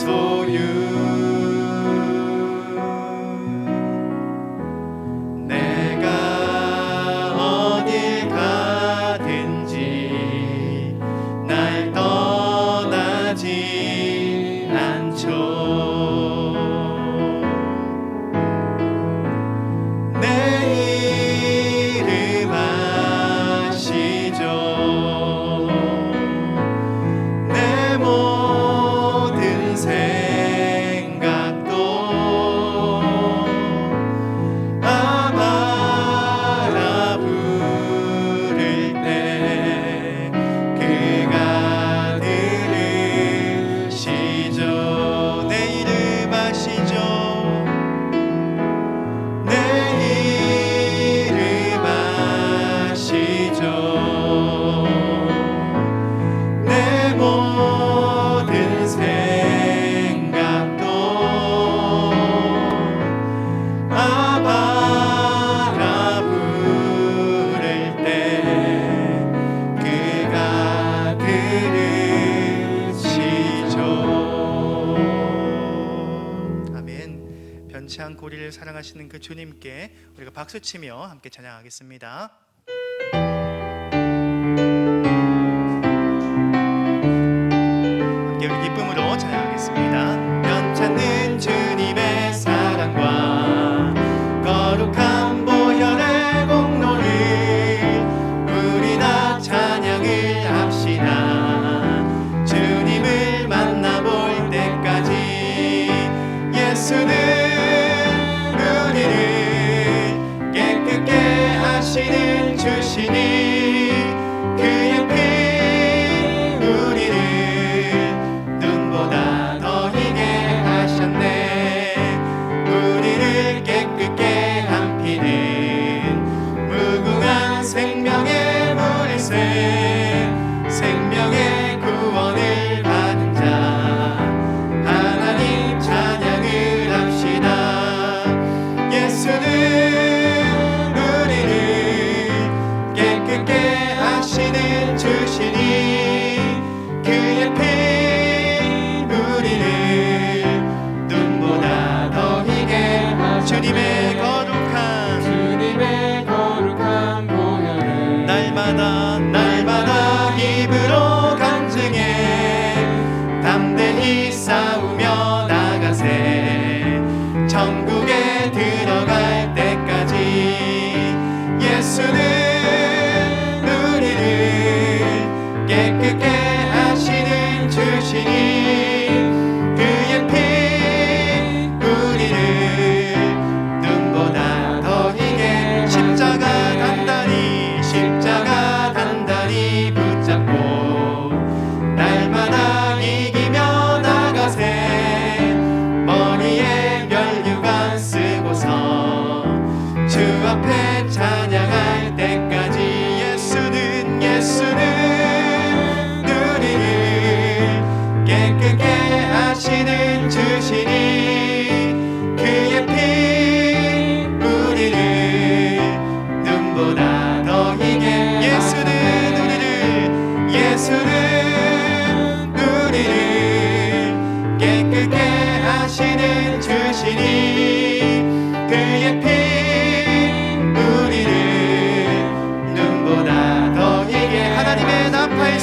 소유 내가 어딜 가든지 날 떠나지 않죠. 내 이름 아시죠. 내 모든 생각도 아바라 부를 때 그가 들으시죠. 내 이름 아시죠. 내 이름 아시죠. 내 모든 생각도 아바라 부를 때 그가 들으시죠. 아멘. 변치 않고 우리를 사랑하시는 그 주님께 우리가 박수치며 함께 찬양하겠습니다. 함께 우리 기쁨으로 찬양하겠습니다. 변찮는 주님의 사랑과 거룩한 보혈의 공로를 우리 다 찬양을 합시다. 주님을 만나볼 때까지 예수는 우리를 깨끗게 하시는 주시니 그의 피 우리를 눈보다 더 희게 하셨네. 우리를 깨끗게 한 피는 무궁한 생명의 물새 생명의 구원을 받은 자 하나님 찬양을 합시다. 예수는 우리를 깨끗게 하시는 주시니 그의 피 우리를 눈보다 더 희게 하셨네. 주님의 거룩한 보혈을 날마다 입으로 간증해 담대히 싸우며 나가세. 천국에 들어갈 때까지 예수는 우리를 깨끗게 하시는 주시니 그의 피 우리를 눈보다 더 희게 십자가 단단히 붙잡고 날마다 이기며 나가세. 머리에 면류관 쓰고서 주 앞에 찬양할 때까지 예수는 우리를 깨끗게 하시는 주시니 그의 피 우리를 눈보다 더 희게 예수는 우리를 깨끗게 하시는 주시니 그의 피 우리를 눈보다 더 희게 하나님의 나팔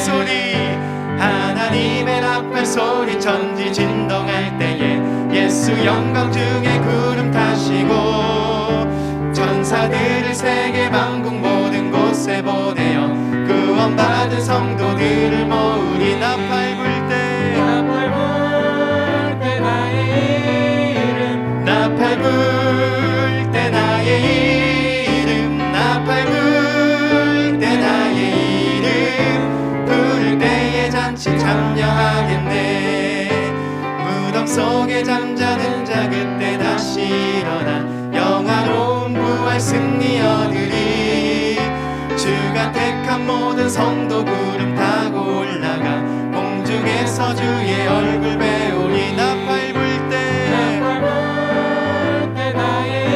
소리 천지 진동할 때에 예수 영광 중에 구름 타시고 천사들을 세계 만국 모든 곳에 보내어 구원받은 성도들을 모으리. 나팔 불 때 나의 이름 나팔 불 때 나의 이름 나팔 불 때 나의 이름 부를 때에 잔치 참여하겠네. 무덤 속에 잠자는 자 그때 다시 일어나 영화로운 부활 승리 얻으리. 주가 택한 모든 성도 구름 타고 올라가 공중에서 주의 얼굴 배우리. 나팔 불 때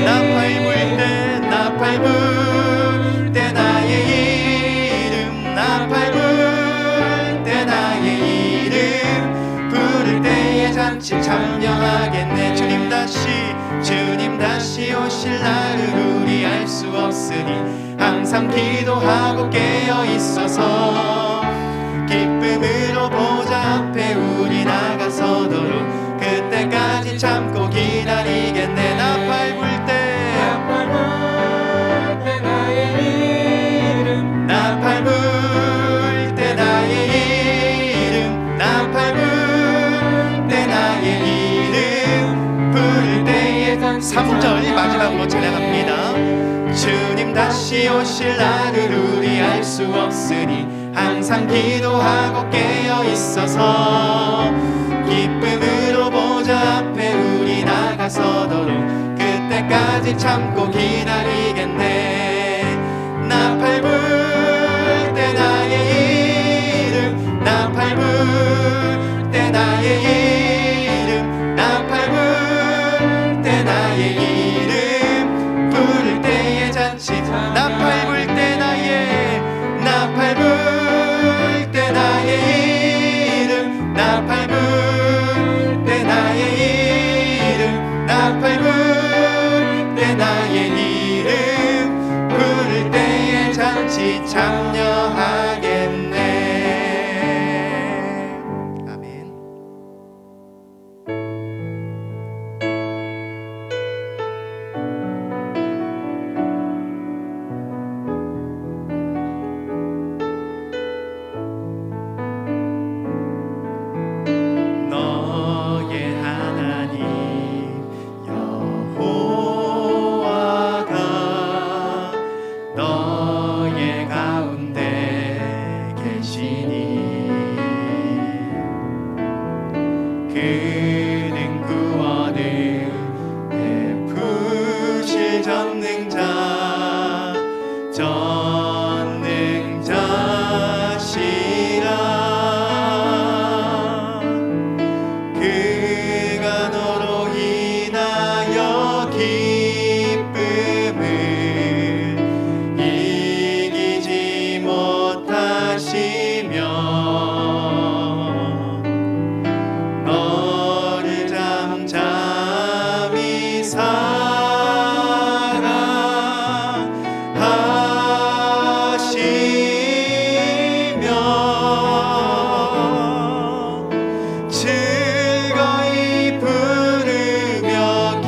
나팔 불 때 나의 이름 나팔 불 때 나의 이름 부를 때에 잔치 참여하겠네. 주님 다시 오실 날을 우리 알 수 없으니 항상 기도하고 깨어 있어서 기쁨으로 보좌 앞에 우리 나가서도록 그때까지 참고 기다리겠네. 나팔 불 때 나의 이름, 나팔 불 때 나의 이름, 나팔 불 때 나의 이름 부를 때에 3절 마지막으로 찬양합니다. 주님 다시 오실 날을 우리 알 수 없으니 항상 기도하고 깨어 있어서 기쁨으로 보좌 앞에 우리 나가서도록 그때까지 참고 기다리겠네. 나팔 불 때 나의 이름, 나팔 불 때 나의 이름, 나팔 불 때 나의 이름 부를 때에 잔치 나팔 불 때 나팔 불 때 나의 이름, 나팔 불 때 나의 이름, 나팔 불 때 나의 이름 부를 때에 잔치 참여하겠네. 아멘. 너의 하나님 여호와가 너의 가운데 계시니 그는 구원을 베푸실 전능자시라. 그가 너로 인하여 기쁨을 이기지 못하시며 너를 잠잠히 사랑하시며 즐거이 부르며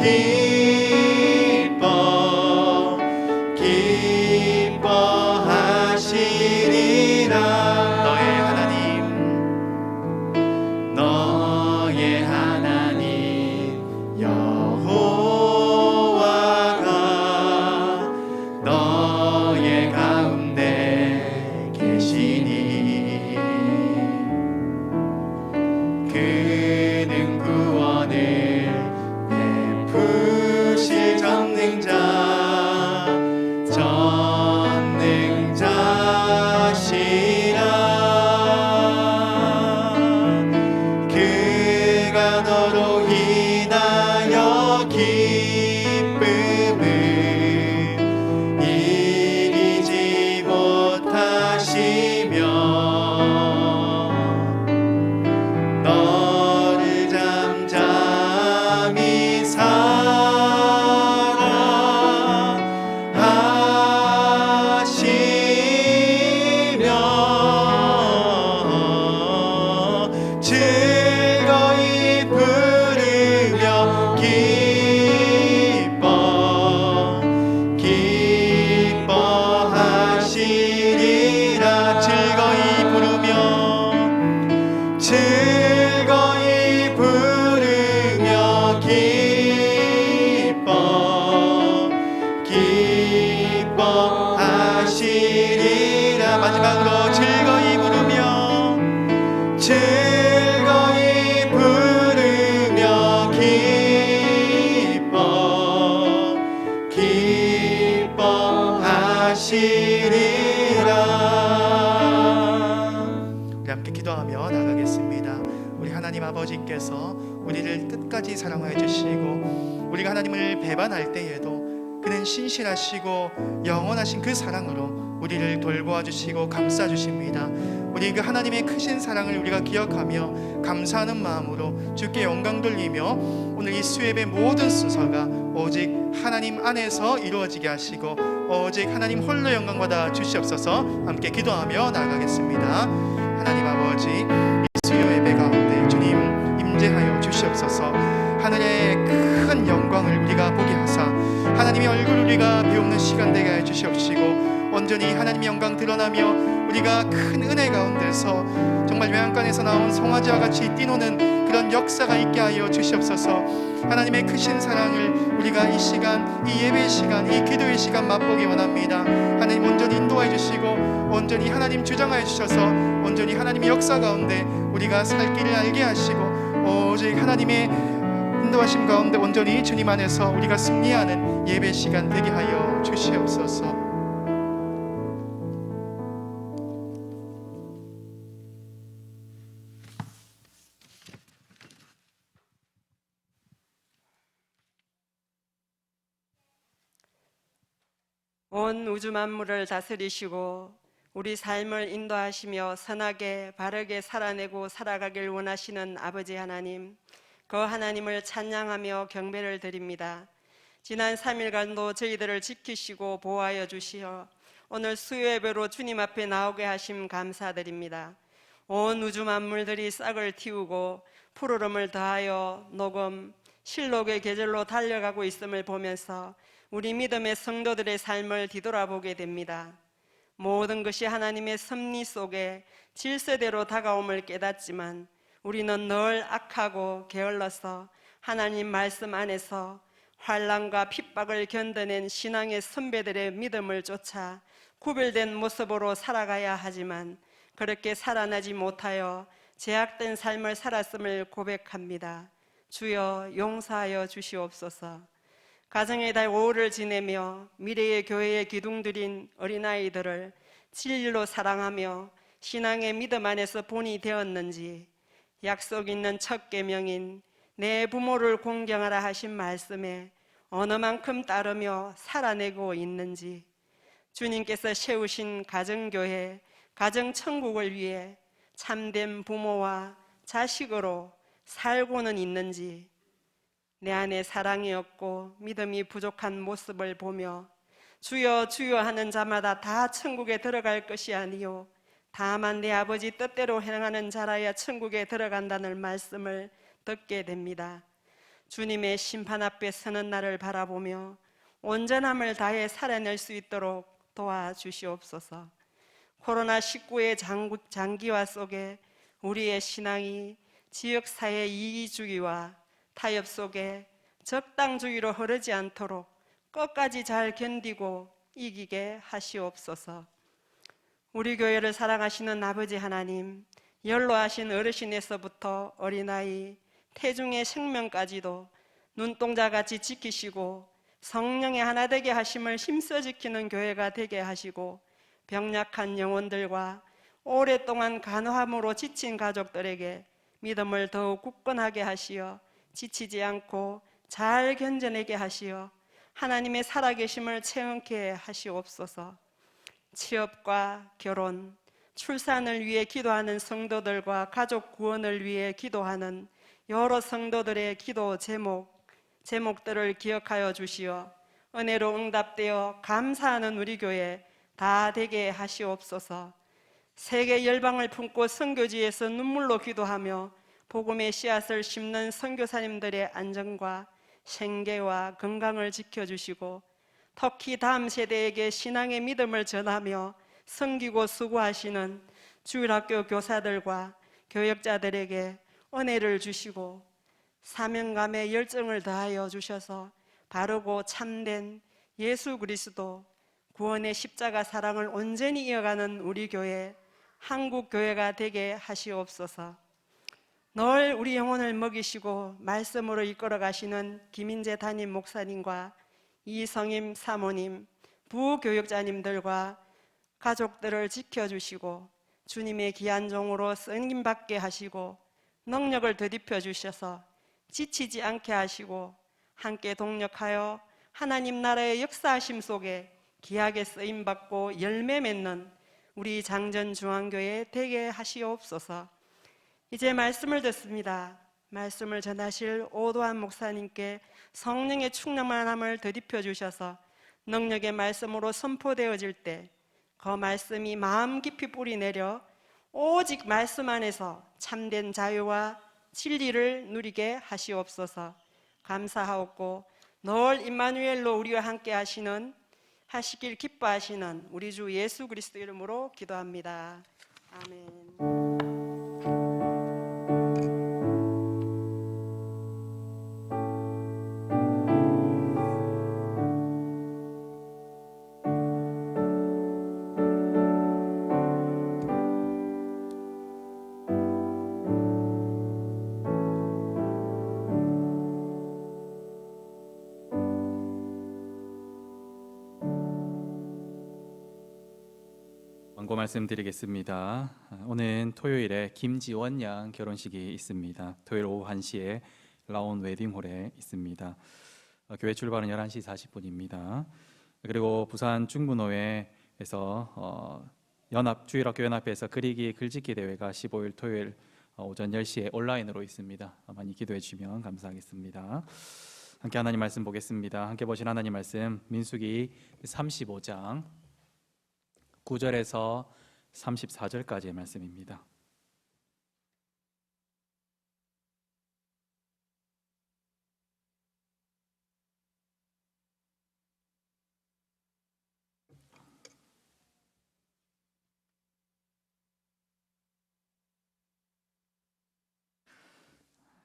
기뻐하시리라. 너의 하나님 여호와가 너의 가운데 계시니 그는 구원을 베푸실 전능자시라. 그가 너로 인하여 기쁨을 이기지 못하시며 너를 잠잠히 사랑하시며 즐거이 부르며 기뻐하시리라. 즐거이 부르며 기뻐하시리라. 마지막으로 즐거이 부르며 기뻐하시리라. 우리 함께 기도하며 나가겠습니다. 우리 하나님 아버지께서 우리를 끝까지 사랑하여 주시고 우리가 하나님을 배반할 때에도 그는 신실하시고 영원하신 그 사랑으로 우리를 돌보아 주시고 감싸 주십니다. 우리 그 하나님의 크신 사랑을 우리가 기억하며 감사하는 마음으로 주께 영광 돌리며 오늘 이 수예배 모든 순서가 오직 하나님 안에서 이루어지게 하시고 오직 하나님 홀로 영광 받아 주시옵소서. 함께 기도하며 나아가겠습니다. 하나님 아버지, 이 수요 예배 가운데 주님 임재하여 주시옵소서. 하늘의 큰 영광을 우리가 보게 하사 하나님의 얼굴을 우리가 배우는 시간 되게 해 주시옵시고 온전히 하나님의 영광 드러나며 우리가 큰 은혜 가운데서 정말 외양간에서 나온 송아지와 같이 뛰노는 그런 역사가 있게 하여 주시옵소서. 하나님의 크신 사랑을 우리가 이 시간, 이 예배 시간, 이 기도의 시간 맛보기 원합니다. 하나님 온전히 인도해 주시고 온전히 하나님 주장하여 주셔서 온전히 하나님의 역사 가운데 우리가 살 길을 알게 하시고 오직 하나님의 인도하심 가운데 온전히 주님 안에서 우리가 승리하는 예배 시간 되게 하여 주시옵소서. 온 우주 만물을 다스리시고 우리 삶을 인도하시며 선하게 바르게 살아내고 살아가길 원하시는 아버지 하나님, 그 하나님을 찬양하며 경배를 드립니다. 지난 3일간도 저희들을 지키시고 보호하여 주시어 오늘 수요예배로 주님 앞에 나오게 하심 감사드립니다. 온 우주 만물들이 싹을 틔우고 푸르름을 더하여 녹음 실록의 계절로 달려가고 있음을 보면서 우리 믿음의 성도들의 삶을 뒤돌아보게 됩니다. 모든 것이 하나님의 섭리 속에 질서대로 다가옴을 깨닫지만 우리는 늘 악하고 게을러서 하나님 말씀 안에서 환난과 핍박을 견뎌낸 신앙의 선배들의 믿음을 쫓아 구별된 모습으로 살아가야 하지만 그렇게 살아나지 못하여 제약된 삶을 살았음을 고백합니다. 주여 용서하여 주시옵소서. 가정의 달 5일을 지내며 미래의 교회에 기둥들인 어린아이들을 진리로 사랑하며 신앙의 믿음 안에서 본이 되었는지, 약속 있는 첫 계명인 내 부모를 공경하라 하신 말씀에 어느 만큼 따르며 살아내고 있는지, 주님께서 세우신 가정교회, 가정천국을 위해 참된 부모와 자식으로 살고는 있는지, 내 안에 사랑이 없고 믿음이 부족한 모습을 보며 주여 주여 하는 자마다 다 천국에 들어갈 것이 아니요 다만 내 아버지 뜻대로 행하는 자라야 천국에 들어간다는 말씀을 듣게 됩니다. 주님의 심판 앞에 서는 날을 바라보며 온전함을 다해 살아낼 수 있도록 도와주시옵소서. 코로나19의 장기화 속에 우리의 신앙이 지역사회 이기주의와 타협 속에 적당주의로 흐르지 않도록 끝까지 잘 견디고 이기게 하시옵소서. 우리 교회를 사랑하시는 아버지 하나님, 연로하신 어르신에서부터 어린아이, 태중의 생명까지도 눈동자같이 지키시고 성령의 하나 되게 하심을 힘써 지키는 교회가 되게 하시고 병약한 영혼들과 오랫동안 간호함으로 지친 가족들에게 믿음을 더욱 굳건하게 하시어 지치지 않고 잘 견뎌내게 하시어 하나님의 살아계심을 체험케 하시옵소서. 취업과 결혼, 출산을 위해 기도하는 성도들과 가족 구원을 위해 기도하는 여러 성도들의 기도 제목들을 기억하여 주시어 은혜로 응답되어 감사하는 우리 교회 다 되게 하시옵소서. 세계 열방을 품고 선교지에서 눈물로 기도하며 복음의 씨앗을 심는 선교사님들의 안전과 생계와 건강을 지켜주시고 특히 다음 세대에게 신앙의 믿음을 전하며 섬기고 수고하시는 주일학교 교사들과 교역자들에게 은혜를 주시고 사명감의 열정을 더하여 주셔서 바르고 참된 예수 그리스도 구원의 십자가 사랑을 온전히 이어가는 우리 교회 한국교회가 되게 하시옵소서. 늘 우리 영혼을 먹이시고 말씀으로 이끌어 가시는 김인재 담임 목사님과 이성임 사모님, 부교육자님들과 가족들을 지켜주시고 주님의 귀한 종으로 쓰임받게 하시고 능력을 더딥혀 주셔서 지치지 않게 하시고 함께 동력하여 하나님 나라의 역사하심 속에 귀하게 쓰임 받고 열매 맺는 우리 장전중앙교회 되게 하시옵소서. 이제 말씀을 듣습니다. 말씀을 전하실 오도환 목사님께 성령의 충만함을 더딥혀 주셔서 능력의 말씀으로 선포되어질 때 그 말씀이 마음 깊이 뿌리 내려 오직 말씀 안에서 참된 자유와 진리를 누리게 하시옵소서. 감사하옵고 늘 임마누엘로 우리와 함께 하시길 기뻐하시는 우리 주 예수 그리스도 이름으로 기도합니다. 아멘. 광고 말씀드리겠습니다. 오늘 토요일에 김지원 양 결혼식이 있습니다. 토요일 오후 1시에 라온 웨딩홀에 있습니다. 교회 출발은 11시 40분입니다. 그리고 부산 중문호회에서 주일학교 연합회에서 그리기 글짓기 대회가 15일 토요일 오전 10시에 온라인으로 있습니다. 많이 기도해 주시면 감사하겠습니다. 함께 하나님 말씀 보겠습니다. 함께 보신 하나님 말씀 민수기 35장 9절에서 34절까지의 말씀입니다.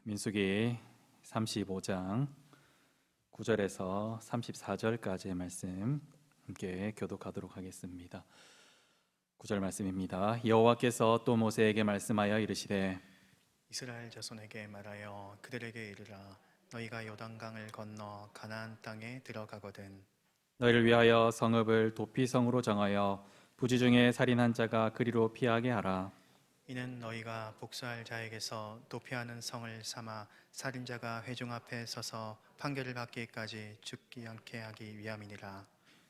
민수기 35장 9절에서 34절까지의 말씀 함께 교독하도록 하겠습니다. 9절 말씀입니다. 여호와께서 또 모세에게 말씀하여 이르시되 이스라엘 자손에게 말하여 그들에게 이르라. 너희가 요단강을 건너 가나안 땅에 들어가거든 너희를 위하여 성읍을 도피성으로 정하여 부지 중에 살인한 자가 그리로 피하게 하라. 이는 너희가 복수할 자에게서 도피하는 성을 삼아 살인자가 회중 앞에 서서 판결을 받기까지 죽지 않게 하기 위함이니라.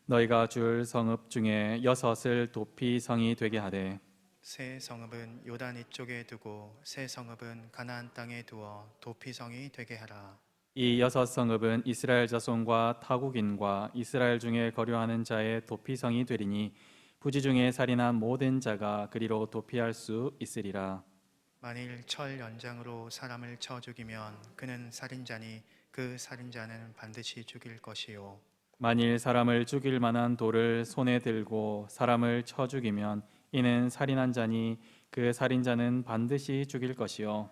너희가 줄 성읍 중에 6을 도피성이 되게 하되 새 성읍은 요단 이쪽에 두고 새 성읍은 가나안 땅에 두어 도피성이 되게 하라. 이 6성읍은 이스라엘 자손과 타국인과 이스라엘 중에 거류하는 자의 도피성이 되리니 부지 중에 살인한 모든 자가 그리로 도피할 수 있으리라. 만일 철 연장으로 사람을 쳐 죽이면 그는 살인자니 그 살인자는 반드시 죽일 것이요. 만일 사람을 죽일 만한 돌을 손에 들고 사람을 쳐 죽이면 이는 살인한 자니 그 살인자는 반드시 죽일 것이요.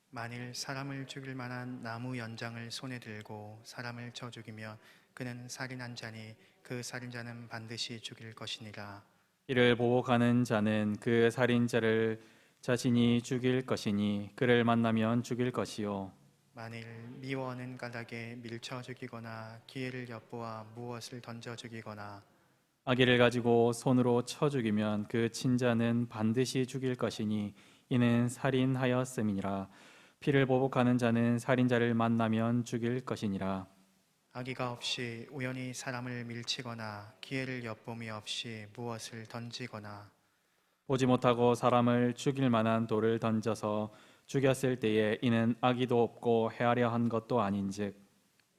만일 사람을 죽일 만한 나무 연장을 손에 들고 사람을 쳐 죽이면 그는 살인한 자니 그 살인자는 반드시 죽일 것이니라. 이를 보복하는 자는 그 살인자를 자신이 죽일 것이니 그를 만나면 죽일 것이요. 만일 미워하는 까닭에 밀쳐 죽이거나 기회를 엿보아 무엇을 던져 죽이거나 아기를 가지고 손으로 쳐 죽이면 그 친자는 반드시 죽일 것이니 이는 살인하였음이니라. 피를 보복하는 자는 살인자를 만나면 죽일 것이니라. 악의가 없이 우연히 사람을 밀치거나 기회를 엿봄이 없이 무엇을 던지거나 보지 못하고 사람을 죽일 만한 돌을 던져서 죽였을 때에 이는 악의도 없고 헤아려 한 것도 아닌즉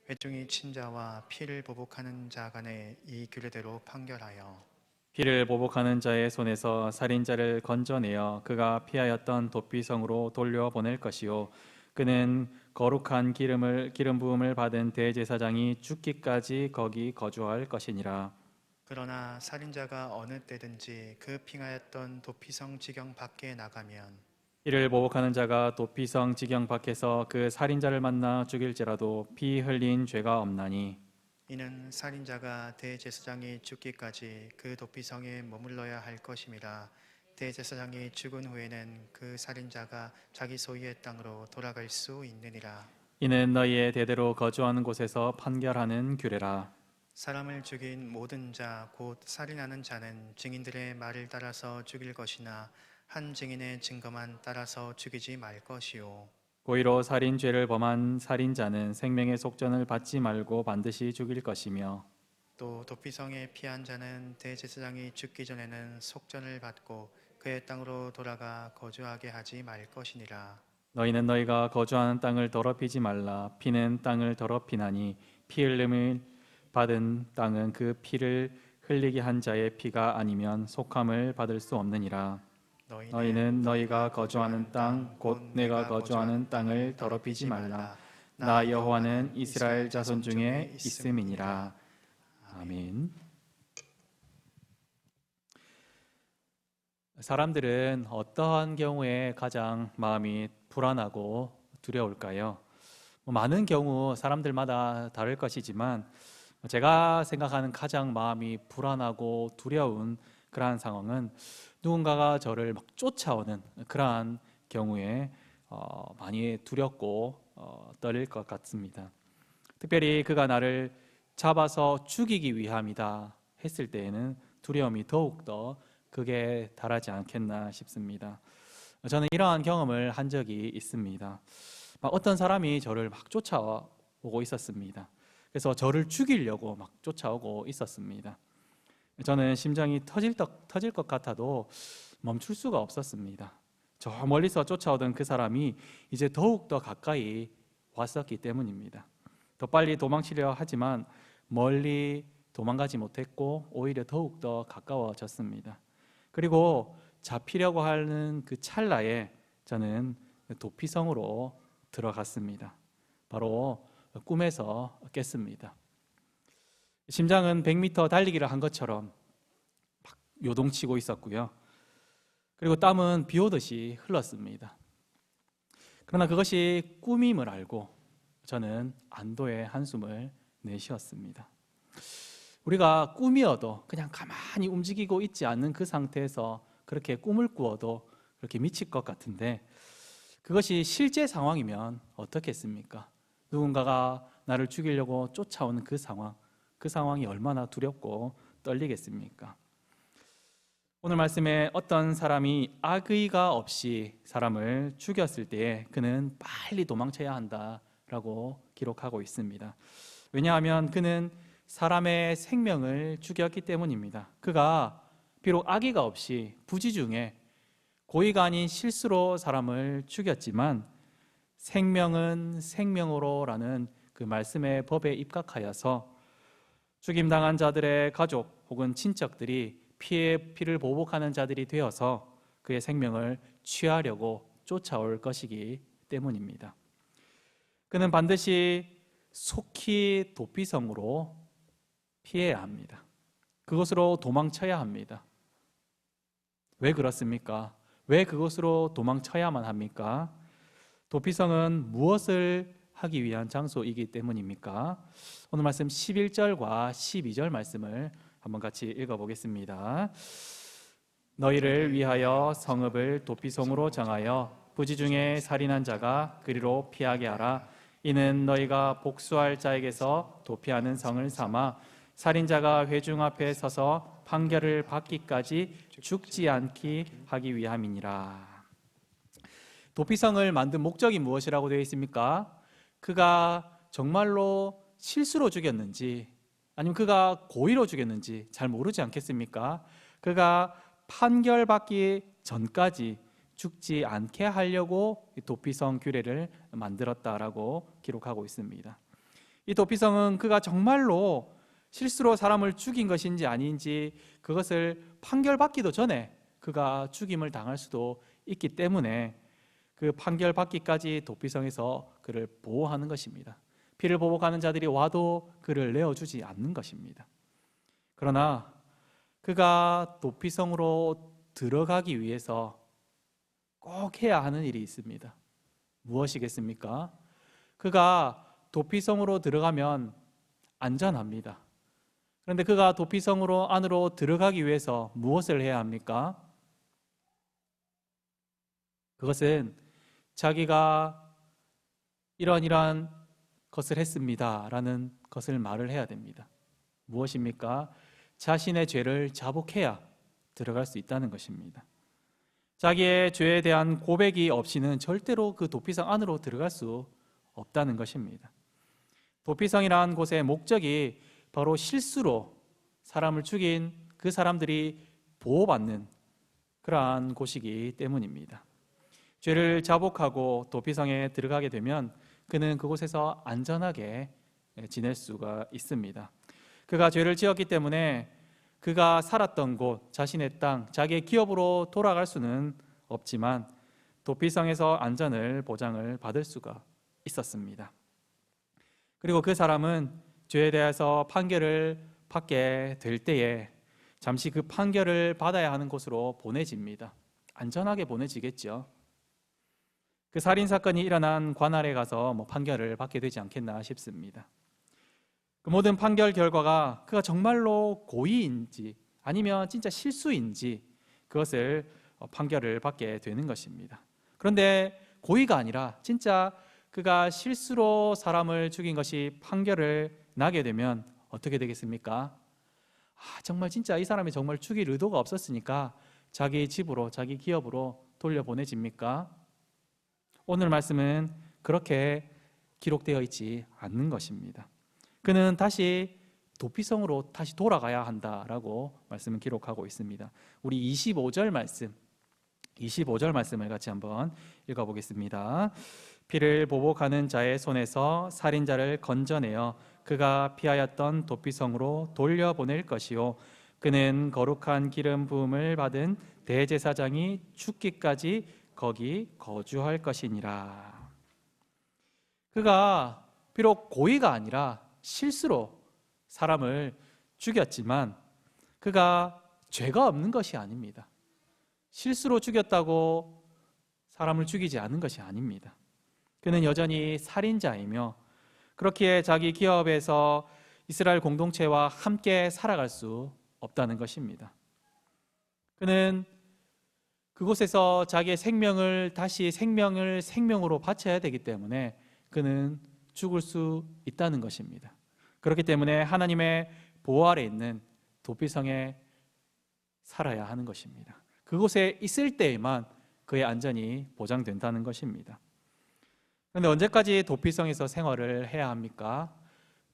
회중이 친자와 피를 보복하는 자 간에 이 규례대로 판결하여 피를 보복하는 자의 손에서 살인자를 건져내어 그가 피하였던 도피성으로 돌려보낼 것이요 그는 거룩한 기름 부음을 받은 대제사장이 죽기까지 거기 거주할 것이니라. 그러나 살인자가 어느 때든지 그 핑하였던 도피성 지경 밖에 나가면 이를 보복하는 자가 도피성 지경 밖에서 그 살인자를 만나 죽일지라도 피 흘린 죄가 없나니 이는 살인자가 대제사장이 죽기까지 그 도피성에 머물러야 할 것임이라. 대제사장이 죽은 후에는 그 살인자가 자기 소유의 땅으로 돌아갈 수 있느니라. 이는 너희의 대대로 거주하는 곳에서 판결하는 규례라. 사람을 죽인 모든 자 곧 살인하는 자는 증인들의 말을 따라서 죽일 것이나 한 증인의 증거만 따라서 죽이지 말 것이요. 고의로 살인죄를 범한 살인자는 생명의 속전을 받지 말고 반드시 죽일 것이며 또 도피성에 피한 자는 대제사장이 죽기 전에는 속전을 받고 그의 땅으로 돌아가 거주하게 하지 말 것이니라. 너희는 너희가 거주하는 땅을 더럽히지 말라. 피는 땅을 더럽히나니 피 흘림을 받은 땅은 그 피를 흘리게 한 자의 피가 아니면 속함을 받을 수 없느니라. 너희는 너희가 거주하는 땅 곧 내가 거주하는 땅을 더럽히지 말라. 나 여호와는 이스라엘 자손 중에 있음이니라. 아멘. 사람들은 어떠한 경우에 가장 마음이 불안하고 두려울까요? 많은 경우 사람들마다 다를 것이지만 제가 생각하는 가장 마음이 불안하고 두려운 그러한 상황은 누군가가 저를 막 쫓아오는 그러한 경우에 많이 두렵고 떨릴 것 같습니다. 특별히 그가 나를 잡아서 죽이기 위함이다 했을 때에는 두려움이 더욱더 극에 달하지 않겠나 싶습니다. 저는 이러한 경험을 한 적이 있습니다. 어떤 사람이 저를 막 쫓아오고 있었습니다. 그래서 저를 죽이려고 막 쫓아오고 있었습니다. 저는 심장이 터질 것 같아도 멈출 수가 없었습니다. 저 멀리서 쫓아오던 그 사람이 이제 더욱더 가까이 왔었기 때문입니다. 더 빨리 도망치려 하지만 멀리 도망가지 못했고 오히려 더욱더 가까워졌습니다. 그리고 잡히려고 하는 그 찰나에 저는 도피성으로 들어갔습니다. 바로 꿈에서 깼습니다. 심장은 100m 달리기를 한 것처럼 막 요동치고 있었고요. 그리고 땀은 비 오듯이 흘렀습니다. 그러나 그것이 꿈임을 알고 저는 안도의 한숨을 내쉬었습니다. 우리가 꿈이어도 그냥 가만히 움직이고 있지 않는 그 상태에서 그렇게 꿈을 꾸어도 그렇게 미칠 것 같은데 그것이 실제 상황이면 어떻겠습니까? 누군가가 나를 죽이려고 쫓아오는 그 상황이 얼마나 두렵고 떨리겠습니까? 오늘 말씀에 어떤 사람이 악의가 없이 사람을 죽였을 때에 그는 빨리 도망쳐야 한다라고 기록하고 있습니다. 왜냐하면 그는 사람의 생명을 죽였기 때문입니다. 그가 비록 악의가 없이 부지중에 고의가 아닌 실수로 사람을 죽였지만 생명은 생명으로라는 그 말씀의 법에 입각하여서 죽임당한 자들의 가족 혹은 친척들이 피를 보복하는 자들이 되어서 그의 생명을 취하려고 쫓아올 것이기 때문입니다. 그는 반드시 속히 도피성으로 피해야 합니다. 그것으로 도망쳐야 합니다. 왜 그렇습니까? 왜 그것으로 도망쳐야만 합니까? 도피성은 무엇을 하기 위한 장소이기 때문입니까? 오늘 말씀 11절과 12절 말씀을 한번 같이 읽어보겠습니다. 너희를 위하여 성읍을 도피성으로 정하여 부지 중에 살인한 자가 그리로 피하게 하라. 이는 너희가 복수할 자에게서 도피하는 성을 삼아 살인자가 회중 앞에 서서 판결을 받기까지 죽지 않게 하기 위함이니라. 도피성을 만든 목적이 무엇이라고 되어 있습니까? 그가 정말로 실수로 죽였는지 아니면 그가 고의로 죽였는지 잘 모르지 않겠습니까? 그가 판결받기 전까지 죽지 않게 하려고 도피성 규례를 만들었다라고 기록하고 있습니다. 이 도피성은 그가 정말로 실수로 사람을 죽인 것인지 아닌지 그것을 판결받기도 전에 그가 죽임을 당할 수도 있기 때문에 그 판결받기까지 도피성에서 그를 보호하는 것입니다. 피를 보복하는 자들이 와도 그를 내어주지 않는 것입니다. 그러나 그가 도피성으로 들어가기 위해서 꼭 해야 하는 일이 있습니다. 무엇이겠습니까? 그가 도피성으로 들어가면 안전합니다. 그런데 그가 도피성으로 안으로 들어가기 위해서 무엇을 해야 합니까? 그것은 자기가 이러한 것을 했습니다 라는 것을 말을 해야 됩니다. 무엇입니까? 자신의 죄를 자복해야 들어갈 수 있다는 것입니다. 자기의 죄에 대한 고백이 없이는 절대로 그 도피성 안으로 들어갈 수 없다는 것입니다. 도피성이라는 곳의 목적이 바로 실수로 사람을 죽인 그 사람들이 보호받는 그러한 곳이기 때문입니다. 죄를 자복하고 도피성에 들어가게 되면 그는 그곳에서 안전하게 지낼 수가 있습니다. 그가 죄를 지었기 때문에 그가 살았던 곳, 자신의 땅, 자기의 기업으로 돌아갈 수는 없지만 도피성에서 안전을 보장을 받을 수가 있었습니다. 그리고 그 사람은 죄에 대해서 판결을 받게 될 때에 잠시 그 판결을 받아야 하는 곳으로 보내집니다. 안전하게 보내지겠죠. 그 살인사건이 일어난 관할에 가서 판결을 받게 되지 않겠나 싶습니다. 그 모든 판결 결과가 그가 정말로 고의인지 아니면 진짜 실수인지 그것을 판결을 받게 되는 것입니다. 그런데 고의가 아니라 진짜 그가 실수로 사람을 죽인 것이 판결을 나게 되면 어떻게 되겠습니까? 정말 진짜 이 사람이 정말 죽일 의도가 없었으니까 자기 집으로, 자기 기업으로 돌려보내집니까? 오늘 말씀은 그렇게 기록되어 있지 않는 것입니다. 그는 다시 도피성으로 다시 돌아가야 한다라고 말씀을 기록하고 있습니다. 우리 25절 말씀을 같이 한번 읽어보겠습니다. 피를 보복하는 자의 손에서 살인자를 건져내어 그가 피하였던 도피성으로 돌려보낼 것이요 그는 거룩한 기름 부음을 받은 대제사장이 죽기까지 거기 거주할 것이니라. 그가 비록 고의가 아니라 실수로 사람을 죽였지만 그가 죄가 없는 것이 아닙니다. 실수로 죽였다고 사람을 죽이지 않은 것이 아닙니다. 그는 여전히 살인자이며 그렇기에 자기 기업에서 이스라엘 공동체와 함께 살아갈 수 없다는 것입니다. 그는 그곳에서 자기의 생명을 다시 생명으로 바쳐야 되기 때문에 그는 죽을 수 있다는 것입니다. 그렇기 때문에 하나님의 보호 아래 있는 도피성에 살아야 하는 것입니다. 그곳에 있을 때에만 그의 안전이 보장된다는 것입니다. 그런데 언제까지 도피성에서 생활을 해야 합니까?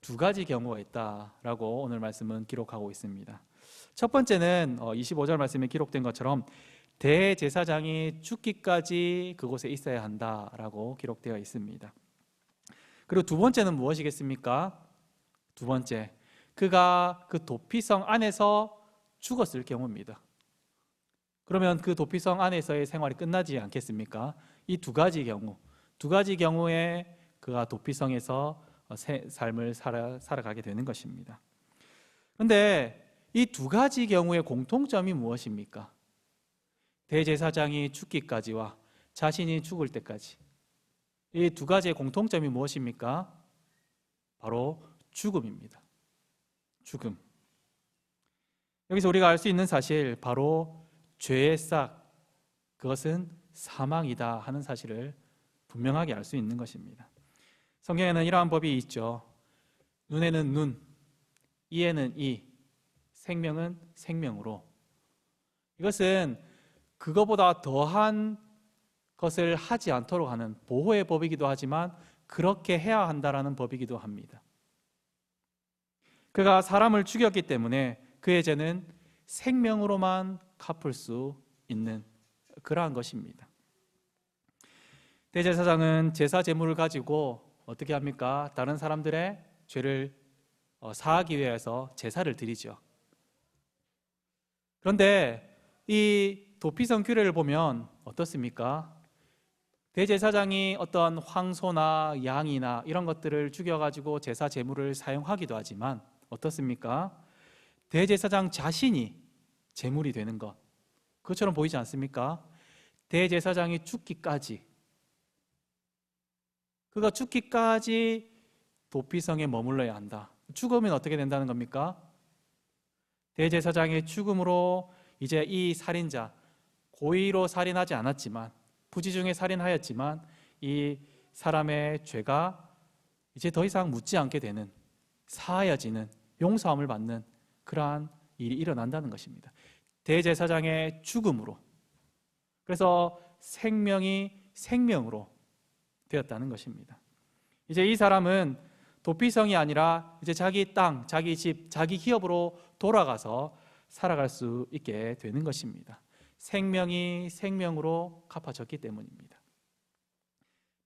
두 가지 경우가 있다라고 오늘 말씀은 기록하고 있습니다. 첫 번째는 25절 말씀에 기록된 것처럼 대제사장이 죽기까지 그곳에 있어야 한다라고 기록되어 있습니다. 그리고 두 번째는 무엇이겠습니까? 두 번째, 그가 그 도피성 안에서 죽었을 경우입니다. 그러면 그 도피성 안에서의 생활이 끝나지 않겠습니까? 이 두 가지 경우에 그가 도피성에서 삶을 살아가게 되는 것입니다. 그런데 이 두 가지 경우의 공통점이 무엇입니까? 대제사장이 죽기까지와 자신이 죽을 때까지 이 두 가지의 공통점이 무엇입니까? 바로 죽음입니다. 죽음. 여기서 우리가 알 수 있는 사실, 바로 죄의 싹, 그것은 사망이다 하는 사실을 분명하게 알 수 있는 것입니다. 성경에는 이러한 법이 있죠. 눈에는 눈, 이에는 이, 생명은 생명으로. 이것은 그거보다 더한 것을 하지 않도록 하는 보호의 법이기도 하지만 그렇게 해야 한다라는 법이기도 합니다. 그가 사람을 죽였기 때문에 그의 죄는 생명으로만 갚을 수 있는 그러한 것입니다. 대제사장은 제사 제물을 가지고 어떻게 합니까? 다른 사람들의 죄를 사하기 위해서 제사를 드리죠. 그런데 이 도피성 규례를 보면 어떻습니까? 대제사장이 어떤 황소나 양이나 이런 것들을 죽여가지고 제사 제물을 사용하기도 하지만 어떻습니까? 대제사장 자신이 제물이 되는 것, 그것처럼 보이지 않습니까? 대제사장이 죽기까지, 그가 죽기까지 도피성에 머물러야 한다. 죽으면 어떻게 된다는 겁니까? 대제사장의 죽음으로 이제 이 살인자, 고의로 살인하지 않았지만 부지 중에 살인하였지만 이 사람의 죄가 이제 더 이상 묻지 않게 되는, 사하여지는, 용서함을 받는 그러한 일이 일어난다는 것입니다. 대제사장의 죽음으로. 그래서 생명이 생명으로 되었다는 것입니다. 이제 이 사람은 도피성이 아니라 이제 자기 땅, 자기 집, 자기 기업으로 돌아가서 살아갈 수 있게 되는 것입니다. 생명이 생명으로 갚아졌기 때문입니다.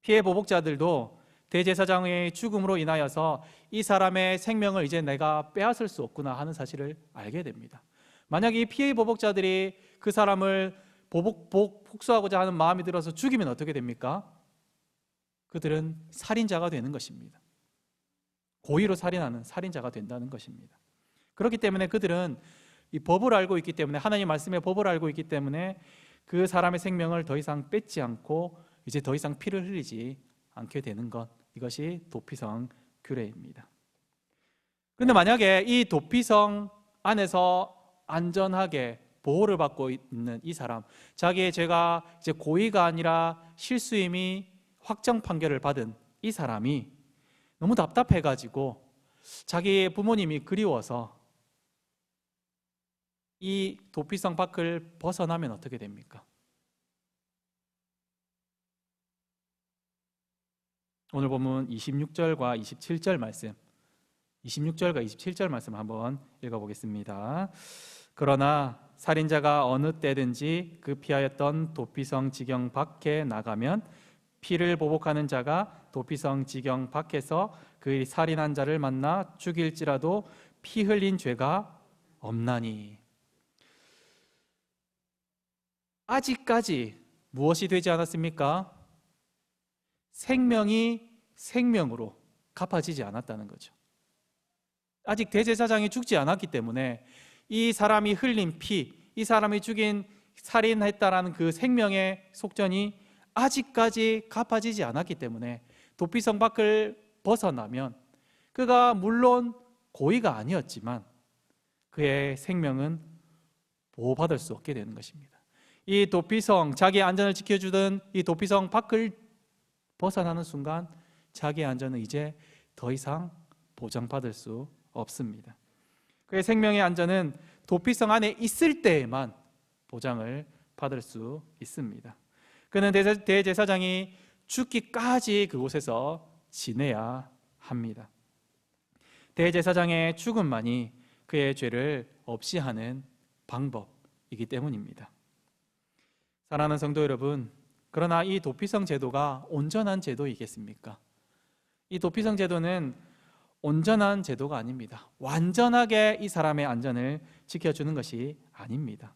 피해 보복자들도 대제사장의 죽음으로 인하여서 이 사람의 생명을 이제 내가 빼앗을 수 없구나 하는 사실을 알게 됩니다. 만약 이 피해 보복자들이 그 사람을 복수하고자 하는 마음이 들어서 죽이면 어떻게 됩니까? 그들은 살인자가 되는 것입니다. 고의로 살인하는 살인자가 된다는 것입니다. 그렇기 때문에 그들은 이 법을 알고 있기 때문에, 하나님 말씀의 법을 알고 있기 때문에 그 사람의 생명을 더 이상 뺏지 않고 이제 더 이상 피를 흘리지 않게 되는 것, 이것이 도피성 규례입니다. 그런데 만약에 이 도피성 안에서 안전하게 보호를 받고 있는 이 사람, 자기의 죄가 이제 고의가 아니라 실수임이 확정 판결을 받은 이 사람이 너무 답답해가지고 자기의 부모님이 그리워서 이 도피성 밖을 벗어나면 어떻게 됩니까? 오늘 본문 26절과 27절 말씀, 26절과 27절 말씀 한번 읽어보겠습니다. 그러나 살인자가 어느 때든지 그 피하였던 도피성 지경 밖에 나가면 피를 보복하는 자가 도피성 지경 밖에서 그 살인한 자를 만나 죽일지라도 피 흘린 죄가 없나니. 아직까지 무엇이 되지 않았습니까? 생명이 생명으로 갚아지지 않았다는 거죠. 아직 대제사장이 죽지 않았기 때문에 이 사람이 흘린 피, 이 사람이 죽인 살인했다라는 그 생명의 속전이 아직까지 갚아지지 않았기 때문에 도피성 밖을 벗어나면 그가 물론 고의가 아니었지만 그의 생명은 보호받을 수 없게 되는 것입니다. 이 도피성, 자기의 안전을 지켜주던 이 도피성 밖을 벗어나는 순간 자기의 안전은 이제 더 이상 보장받을 수 없습니다. 그의 생명의 안전은 도피성 안에 있을 때에만 보장을 받을 수 있습니다. 그는 대제사장이 죽기까지 그곳에서 지내야 합니다. 대제사장의 죽음만이 그의 죄를 없이 하는 방법이기 때문입니다. 사랑하는 성도 여러분, 그러나 이 도피성 제도가 온전한 제도이겠습니까? 이 도피성 제도는 온전한 제도가 아닙니다. 완전하게 이 사람의 안전을 지켜주는 것이 아닙니다.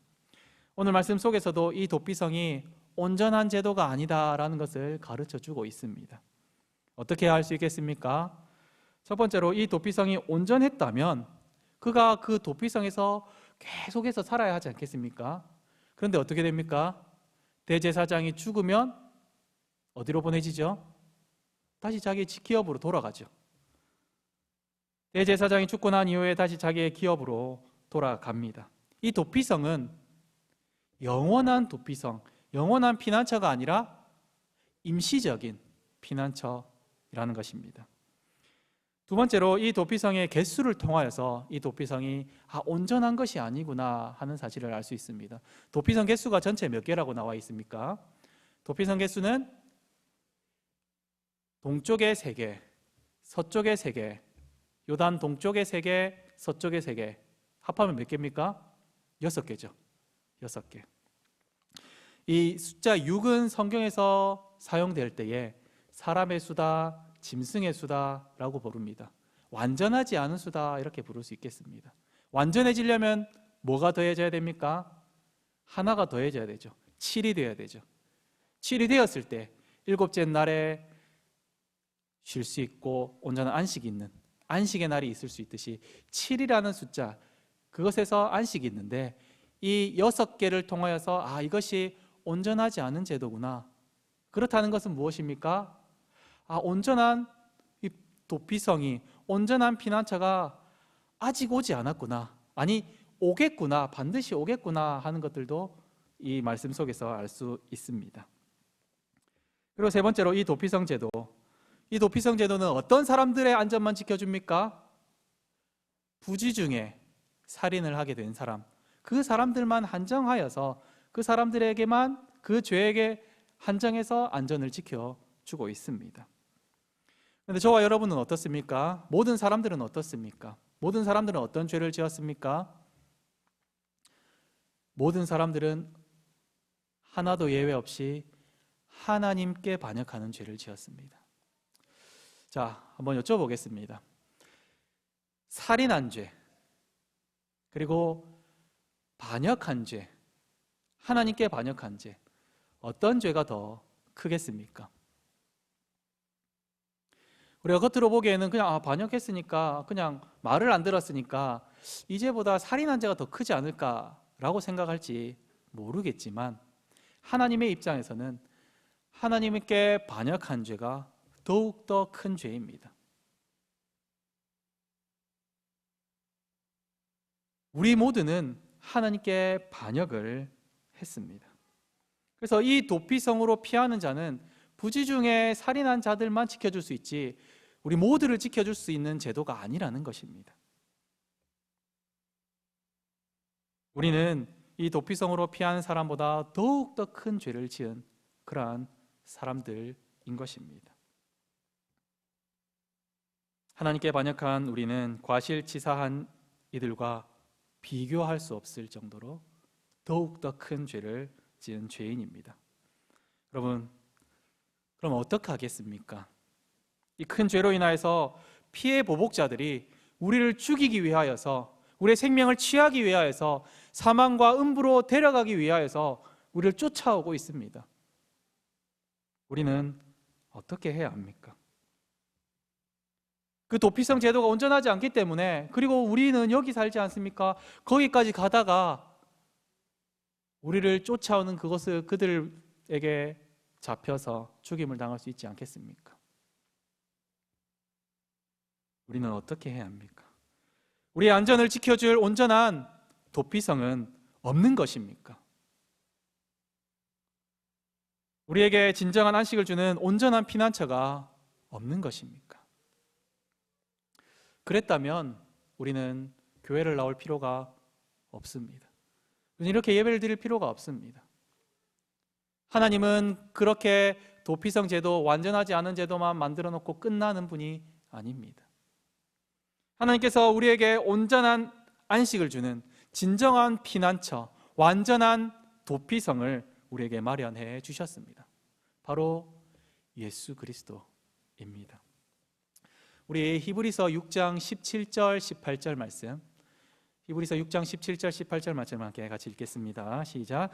오늘 말씀 속에서도 이 도피성이 온전한 제도가 아니다라는 것을 가르쳐주고 있습니다. 어떻게 알 수 있겠습니까? 첫 번째로 이 도피성이 온전했다면 그가 그 도피성에서 계속해서 살아야 하지 않겠습니까? 그런데 어떻게 됩니까? 대제사장이 죽으면 어디로 보내지죠? 다시 자기 기업으로 돌아가죠. 대제사장이 죽고 난 이후에 다시 자기의 기업으로 돌아갑니다. 이 도피성은 영원한 도피성, 영원한 피난처가 아니라 임시적인 피난처라는 것입니다. 두 번째로 이 도피성의 개수를 통하여서 이 도피성이 온전한 것이 아니구나 하는 사실을 알 수 있습니다. 도피성 개수가 전체 몇 개라고 나와 있습니까? 도피성 개수는 동쪽에 3개, 서쪽에 3개, 요단 동쪽에 3개, 서쪽에 3개, 합하면 몇 개입니까? 6개죠. 6개. 이 숫자 6은 성경에서 사용될 때에 사람의 수다, 짐승의 수다라고 부릅니다. 완전하지 않은 수다 이렇게 부를 수 있겠습니다. 완전해지려면 뭐가 더해져야 됩니까? 하나가 더해져야 되죠. 7이 되어야 되죠. 7이 되었을 때 7째 날에 쉴 수 있고 온전한 안식이 있는 안식의 날이 있을 수 있듯이 7이라는 숫자, 그것에서 안식이 있는데 이 6개를 통하여서 이것이 온전하지 않은 제도구나. 그렇다는 것은 무엇입니까? 온전한 이 도피성이, 온전한 피난처가 아직 오지 않았구나. 아니, 오겠구나. 반드시 오겠구나 하는 것들도 이 말씀 속에서 알 수 있습니다. 그리고 세 번째로 이 도피성 제도. 이 도피성 제도는 어떤 사람들의 안전만 지켜줍니까? 부지 중에 살인을 하게 된 사람, 그 사람들만 한정하여서 그 사람들에게만 그 죄에게 한정해서 안전을 지켜주고 있습니다. 그런데 저와 여러분은 어떻습니까? 모든 사람들은 어떻습니까? 모든 사람들은 어떤 죄를 지었습니까? 모든 사람들은 하나도 예외 없이 하나님께 반역하는 죄를 지었습니다. 자, 한번 여쭤보겠습니다. 살인한 죄, 그리고 반역한 죄, 하나님께 반역한 죄, 어떤 죄가 더 크겠습니까? 우리가 겉으로 보기에는 그냥 반역했으니까, 그냥 말을 안 들었으니까 이 죄보다 살인한 죄가 더 크지 않을까라고 생각할지 모르겠지만, 하나님의 입장에서는 하나님께 반역한 죄가 더욱더 큰 죄입니다. 우리 모두는 하나님께 반역을 했습니다. 그래서 이 도피성으로 피하는 자는 부지 중에 살인한 자들만 지켜줄 수 있지 우리 모두를 지켜줄 수 있는 제도가 아니라는 것입니다. 우리는 이 도피성으로 피하는 사람보다 더욱더 큰 죄를 지은 그러한 사람들인 것입니다. 하나님께 반역한 우리는 과실치사한 이들과 비교할 수 없을 정도로 더욱더 큰 죄를 지은 죄인입니다. 여러분, 그럼 어떻게 하겠습니까? 이 큰 죄로 인하여서 피해 보복자들이 우리를 죽이기 위하여서, 우리의 생명을 취하기 위하여서, 사망과 음부로 데려가기 위하여서 우리를 쫓아오고 있습니다. 우리는 어떻게 해야 합니까? 그 도피성 제도가 온전하지 않기 때문에, 그리고 우리는 여기 살지 않습니까? 거기까지 가다가 우리를 쫓아오는 그것을 그들에게 잡혀서 죽임을 당할 수 있지 않겠습니까? 우리는 어떻게 해야 합니까? 우리의 안전을 지켜줄 온전한 도피성은 없는 것입니까? 우리에게 진정한 안식을 주는 온전한 피난처가 없는 것입니까? 그랬다면 우리는 교회를 나올 필요가 없습니다. 이렇게 예배를 드릴 필요가 없습니다. 하나님은 그렇게 도피성 제도, 완전하지 않은 제도만 만들어 놓고 끝나는 분이 아닙니다. 하나님께서 우리에게 온전한 안식을 주는 진정한 피난처, 완전한 도피성을 우리에게 마련해 주셨습니다. 바로 예수 그리스도입니다. 우리 히브리서 6장 17절 18절 말씀, 히브리서 6장 17절 18절 말씀 함께 같이 읽겠습니다. 시작.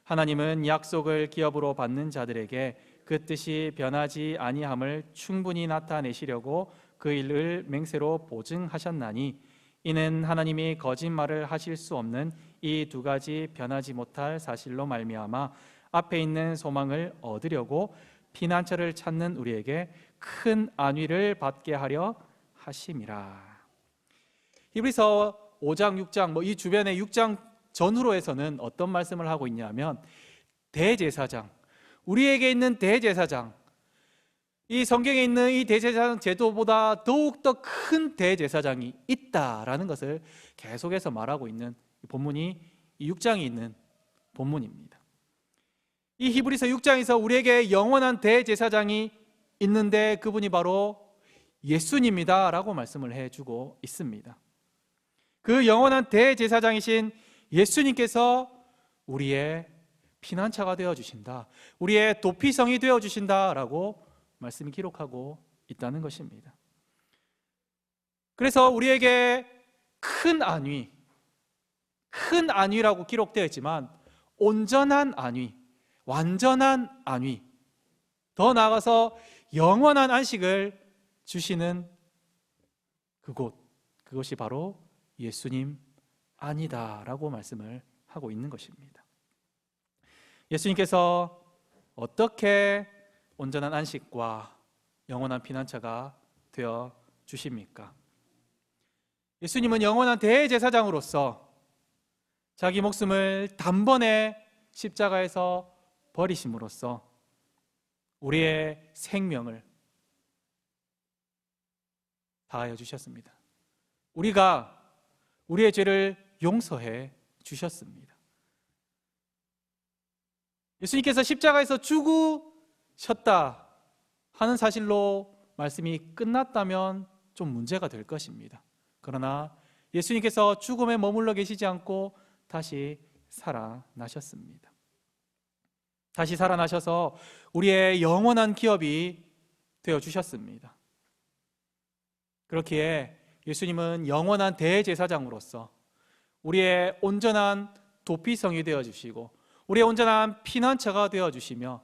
하나님은 약속을 기업으로 받는 자들에게 그 뜻이 변하지 아니함을 충분히 나타내시려고 그 일을 맹세로 보증하셨나니, 이는 하나님이 거짓말을 하실 수 없는 이 두 가지 변하지 못할 사실로 말미암아 앞에 있는 소망을 얻으려고 피난처를 찾는 우리에게 큰 안위를 받게 하려 하심이라. 히브리서 5장 6장 이 주변의 6장 전후로에서는 어떤 말씀을 하고 있냐면, 대제사장, 우리에게 있는 대제사장, 이 성경에 있는 이 대제사장 제도보다 더욱더 큰 대제사장이 있다라는 것을 계속해서 말하고 있는 본문이 이 6장이 있는 본문입니다. 이 히브리서 6장에서 우리에게 영원한 대제사장이 있는데 그분이 바로 예수님이다 라고 말씀을 해주고 있습니다. 그 영원한 대제사장이신 예수님께서 우리의 피난처가 되어주신다, 우리의 도피성이 되어주신다 라고 말씀이 기록하고 있다는 것입니다. 그래서 우리에게 큰 안위라고 기록되어 있지만, 온전한 안위, 완전한 안위, 더 나아가서 영원한 안식을 주시는 그것이 바로 예수님 아니다라고 말씀을 하고 있는 것입니다. 예수님께서 어떻게 온전한 안식과 영원한 피난처가 되어 주십니까? 예수님은 영원한 대제사장으로서 자기 목숨을 단번에 십자가에서 버리심으로써 우리의 생명을 다하여 주셨습니다. 우리의 죄를 용서해 주셨습니다. 예수님께서 십자가에서 죽으셨다 하는 사실로 말씀이 끝났다면 좀 문제가 될 것입니다. 그러나 예수님께서 죽음에 머물러 계시지 않고 다시 살아나셨습니다. 다시 살아나셔서 우리의 영원한 기업이 되어주셨습니다. 그렇기에 예수님은 영원한 대제사장으로서 우리의 온전한 도피성이 되어주시고 우리의 온전한 피난처가 되어주시며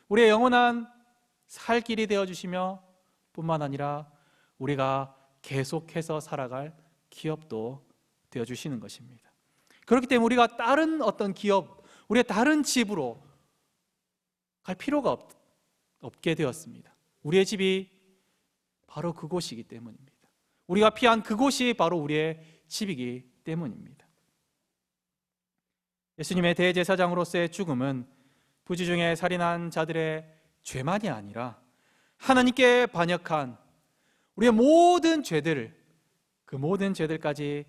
우리의 영원한 살 길이 되어주시며 뿐만 아니라 우리가 계속해서 살아갈 기업도 되어주시는 것입니다. 그렇기 때문에 우리가 다른 어떤 기업, 우리의 다른 집으로 갈 필요가 없게 되었습니다. 우리의 집이 바로 그곳이기 때문입니다. 우리가 피한 그곳이 바로 우리의 집이기 때문입니다. 예수님의 대제사장으로서의 죽음은 부지 중에 살인한 자들의 죄만이 아니라 하나님께 반역한 우리의 모든 죄들을, 그 모든 죄들까지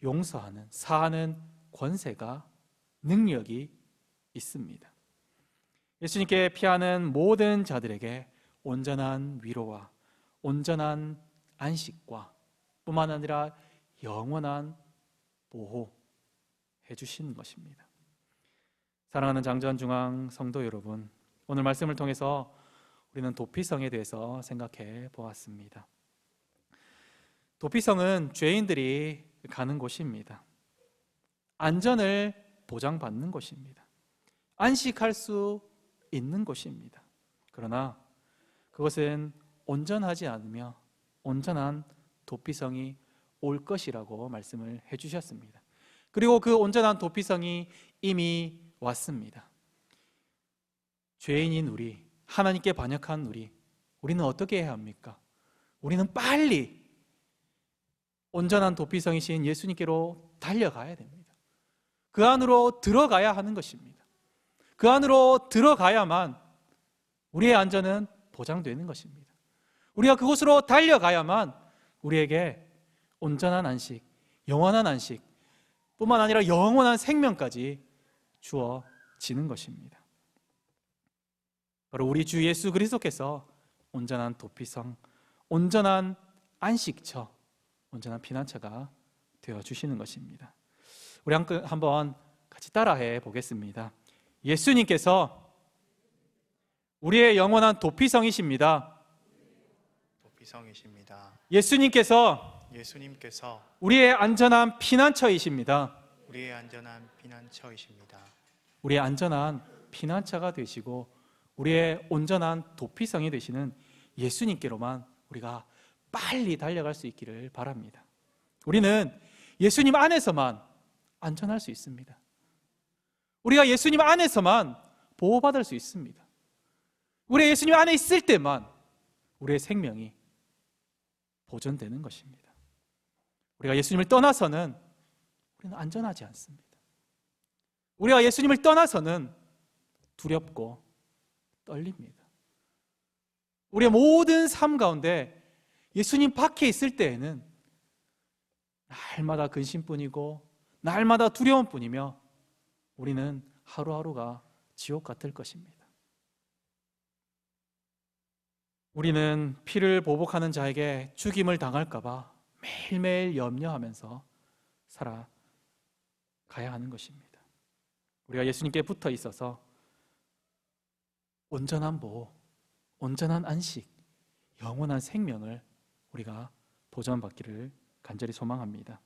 용서하는, 사하는 권세가, 능력이 있습니다. 예수님께 피하는 모든 자들에게 온전한 위로와 온전한 안식과 뿐만 아니라 영원한 보호 해주시는 것입니다. 사랑하는 장전중앙 성도 여러분, 오늘 말씀을 통해서 우리는 도피성에 대해서 생각해 보았습니다. 도피성은 죄인들이 가는 곳입니다. 안전을 보장받는 곳입니다. 안식할 수 있는 곳입니다. 그러나 그것은 온전하지 않으며 온전한 도피성이 올 것이라고 말씀을 해주셨습니다. 그리고 그 온전한 도피성이 이미 왔습니다. 죄인인 우리, 하나님께 반역한 우리는 어떻게 해야 합니까? 우리는 빨리 온전한 도피성이신 예수님께로 달려가야 됩니다. 그 안으로 들어가야 하는 것입니다. 그 안으로 들어가야만 우리의 안전은 보장되는 것입니다. 우리가 그곳으로 달려가야만 우리에게 온전한 안식, 영원한 안식 뿐만 아니라 영원한 생명까지 주어지는 것입니다. 바로 우리 주 예수 그리스도께서 온전한 도피성, 온전한 안식처, 온전한 피난처가 되어주시는 것입니다. 우리 한번 같이 따라해 보겠습니다. 예수님께서 우리의 영원한 도피성이십니다. 도피성이십니다. 예수님께서 우리의 안전한 피난처이십니다. 우리의 안전한 피난처이십니다. 우리의 안전한 피난처가 되시고 우리의 온전한 도피성이 되시는 예수님께로만 우리가 빨리 달려갈 수 있기를 바랍니다. 우리는 예수님 안에서만 안전할 수 있습니다. 우리가 예수님 안에서만 보호받을 수 있습니다. 우리 예수님 안에 있을 때만 우리의 생명이 보존되는 것입니다. 우리가 예수님을 떠나서는 우리는 안전하지 않습니다. 우리가 예수님을 떠나서는 두렵고 떨립니다. 우리의 모든 삶 가운데 예수님 밖에 있을 때에는 날마다 근심뿐이고 날마다 두려움뿐이며 우리는 하루하루가 지옥 같을 것입니다. 우리는 피를 보복하는 자에게 죽임을 당할까 봐 매일매일 염려하면서 살아가야 하는 것입니다. 우리가 예수님께 붙어 있어서 온전한 보호, 온전한 안식, 영원한 생명을 우리가 보전받기를 간절히 소망합니다.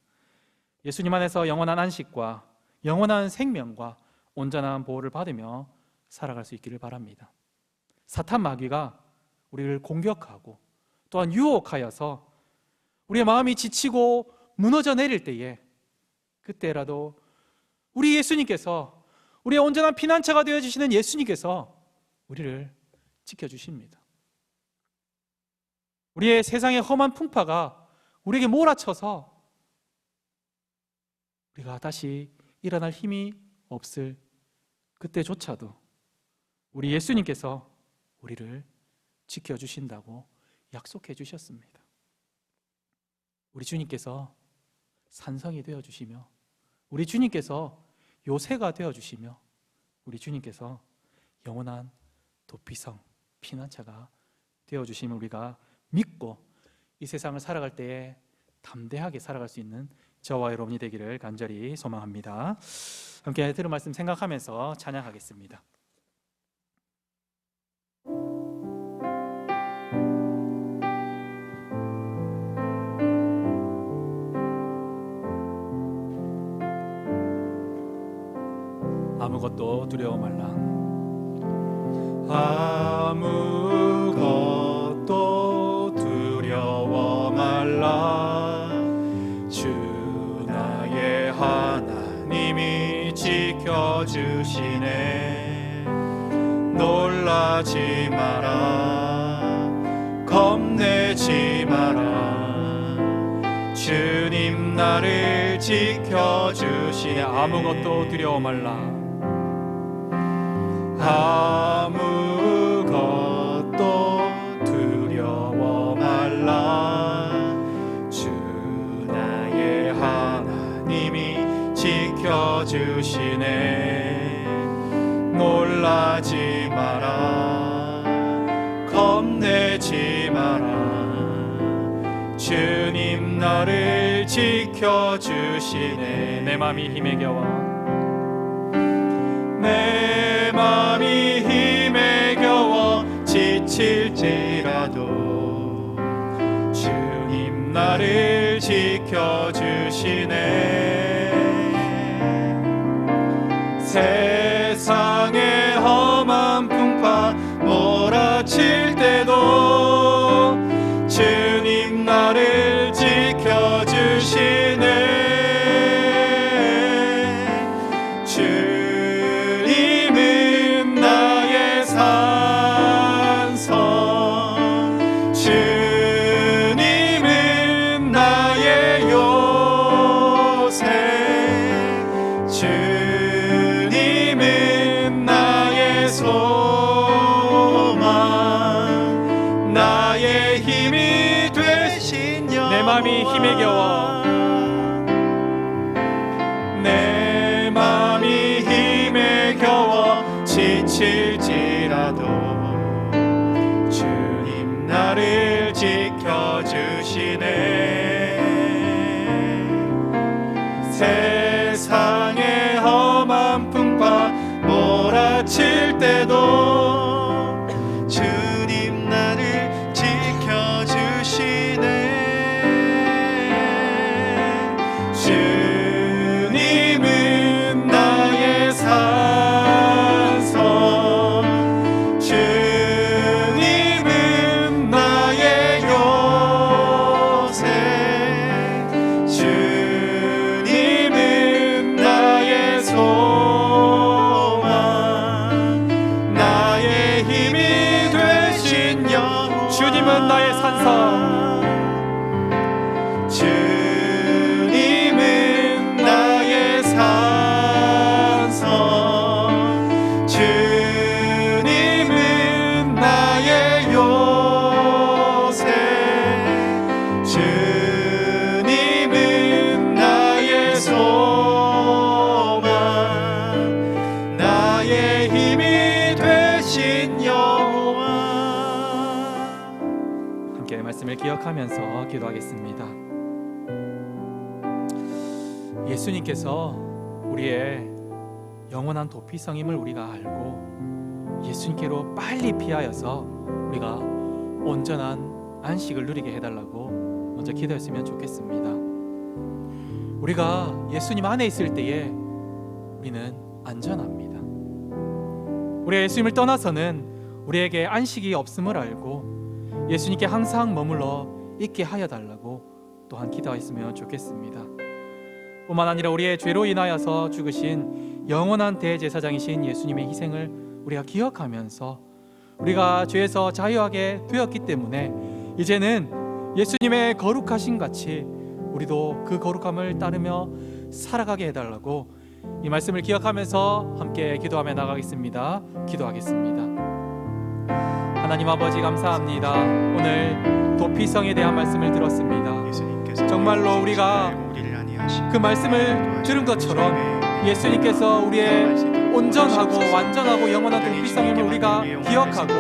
예수님 안에서 영원한 안식과 영원한 생명과 온전한 보호를 받으며 살아갈 수 있기를 바랍니다. 사탄 마귀가 우리를 공격하고 또한 유혹하여서 우리의 마음이 지치고 무너져 내릴 때에 그때라도 우리 예수님께서, 우리의 온전한 피난처가 되어주시는 예수님께서 우리를 지켜주십니다. 우리의 세상의 험한 풍파가 우리에게 몰아쳐서 우리가 다시 일어날 힘이 없을 그때조차도 우리 예수님께서 우리를 지켜주신다고 약속해 주셨습니다. 우리 주님께서 산성이 되어주시며 우리 주님께서 요새가 되어주시며 우리 주님께서 영원한 도피성, 피난처가 되어주심을 우리가 믿고 이 세상을 살아갈 때에 담대하게 살아갈 수 있는 저와 여러분이 되기를 간절히 소망합니다. 함께 들은 말씀 생각하면서 찬양하겠습니다. 아무것도 두려워 말라. 아무것도 두려워 말라. 주 나의 하나님이 지켜주시네. 놀라지 마라. 겁내지 마라. 주님 나를 지켜주시네. 아무것도 두려워 말라. 아무것도 두려워 말라. 주 나의 하나님이 지켜주시네. 놀라지 마라. 겁내지 마라. 주님 너를 지켜주시네. 내 맘이 힘에 겨워 내 맘이 힘에 겨워 지칠지라도 주님 나를 지켜주시네. 세상의 험한 풍파 몰아칠 때도 주님 나를 지켜주시네. 주님은 나의 산성, 주님은 나의 요새, 주님은 나의 소망, 나의 힘이 되신 영원. 내 맘이 힘에 겨워 내 맘이 힘에 겨워 지칠지라도 주님 나를 지켜주시네. 세상의 험한 풍파 몰아칠 때도 주님 나를 지켜주시네. 주님은 나의 산성, 주님은 나의 요새, 주님은 나의 소망, 나의 힘이 되신 영원. 주님은 나의 산성 주님은 나의 산성, 주님은 나의 요새, 주님은 나의 소망, 나의 힘이 되신 여호와. 함께 말씀을 기억하면서 기도하겠습니다. 예수님께서 우리의 영원한 도피성임을 우리가 알고 예수님께로 빨리 피하여서 우리가 온전한 안식을 누리게 해달라고 먼저 기도했으면 좋겠습니다. 우리가 예수님 안에 있을 때에 우리는 안전합니다. 우리가 예수님을 떠나서는 우리에게 안식이 없음을 알고 예수님께 항상 머물러 있게 하여 달라고 또한 기도했으면 좋겠습니다. 뿐만 아니라 우리의 죄로 인하여서 죽으신 영원한 대제사장이신 예수님의 희생을 우리가 기억하면서 우리가 죄에서 자유하게 되었기 때문에 이제는 예수님의 거룩하신 같이 우리도 그 거룩함을 따르며 살아가게 해달라고 이 말씀을 기억하면서 함께 기도하며 나가겠습니다. 기도하겠습니다. 하나님 아버지 감사합니다. 오늘 도피성에 대한 말씀을 들었습니다. 정말로 우리가 그 말씀을 들은 것처럼 예수님께서 우리의 온전하고 완전하고 영원한 도피성임을 우리가 기억하고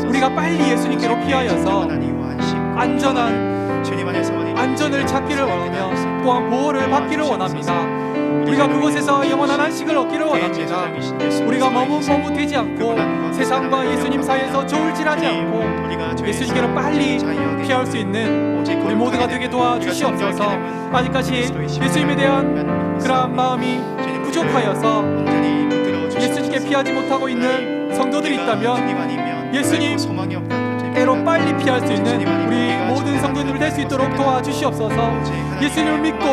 우리가 빨리 예수님께로 피하여서 안전한 주님 안에서 안전을 찾기를 원하며 또한 보호를 받기를 원합니다. 우리가 그곳에서 영원한 안식을 얻기를 원합니다. 우리가 머뭇머뭇되지 않고 세상과 예수님 사이에서 저울질하지 않고 예수님께로 빨리 피할 수 있는 우리 모두가 되게 도와주시옵소서. 아직까지 예수님에 대한 그러한 마음이 부족하여서 예수님께 피하지 못하고 있는 성도들이 있다면 예수님께로 빨리 피할 수 있는 우리 모든 성도들 될 수 있도록 도와주시옵소서. 예수님을 믿고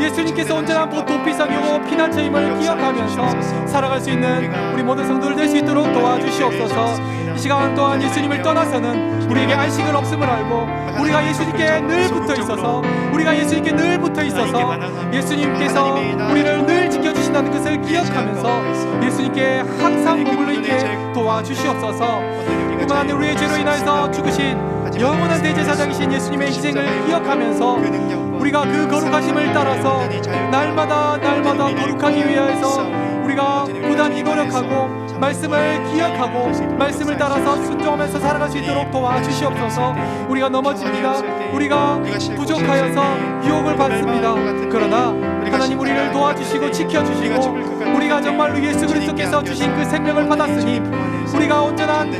예수님께서 온전한 도피성이고 피난처임을 기억하면서 살아갈 수 있는 우리 모든 성도들 될 수 있도록 도와주시옵소서. 이 시간 또한 예수님을 떠나서는 우리에게 안식을 없음을 알고 우리가 예수님께 늘 붙어 있어서 예수님께서 우리를 늘 지켜주신다는 것을 기억하면서 예수님께 항상 머물러 있게 도와주시옵소서. 뿐만 아니라 우리의 죄로 인하여서 죽으신 영원한 대제사장이신 예수님의 희생을 기억하면서 우리가 그 거룩하심을 따라서 날마다 거룩하기 위해서 우리가 부단히 노력하고 말씀을 기억하고 말씀을 따라서 순종하면서 살아갈 수 있도록 도와주시옵소서. 우리가 넘어집니다. 우리가 부족하여서 유혹을 받습니다. 그러나 하나님 우리를 도와주시고 지켜주시고 우리가 정말로 예수 그리스도께서 주신 그 생명을 받았으니 우리가 온전한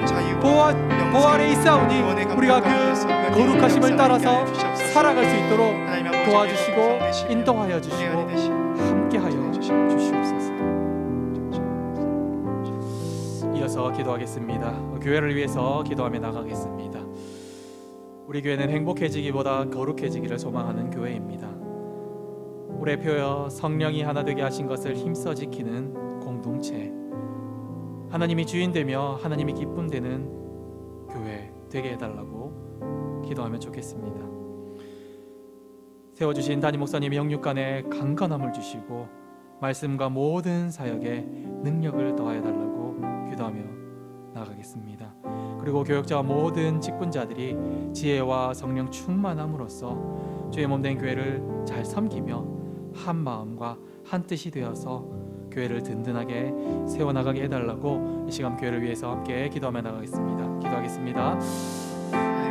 보호 아래 있사오니 우리가 그 거룩하심을 따라서 살아갈 수 있도록 도와주시고 인도하여 주시고 함께하여 주시옵소서. 이어서 기도하겠습니다. 교회를 위해서 기도하며 나가겠습니다. 우리 교회는 행복해지기보다 거룩해지기를 소망하는 교회입니다. 우리 표여 성령이 하나 되게 하신 것을 힘써 지키는 공동체, 하나님이 주인되며 하나님이 기쁨되는 교회 되게 해달라고 기도하면 좋겠습니다. 세워주신 담임 목사님의 영육간에 강건함을 주시고 말씀과 모든 사역에 능력을 더하여 달라고 기도하며 나가겠습니다. 그리고 교역자와 모든 직분자들이 지혜와 성령 충만함으로써 주의 몸된 교회를 잘 섬기며 한 마음과 한 뜻이 되어서 교회를 든든하게 세워나가게 해달라고 이 시간 교회를 위해서 함께 기도하며 나가겠습니다. 기도하겠습니다.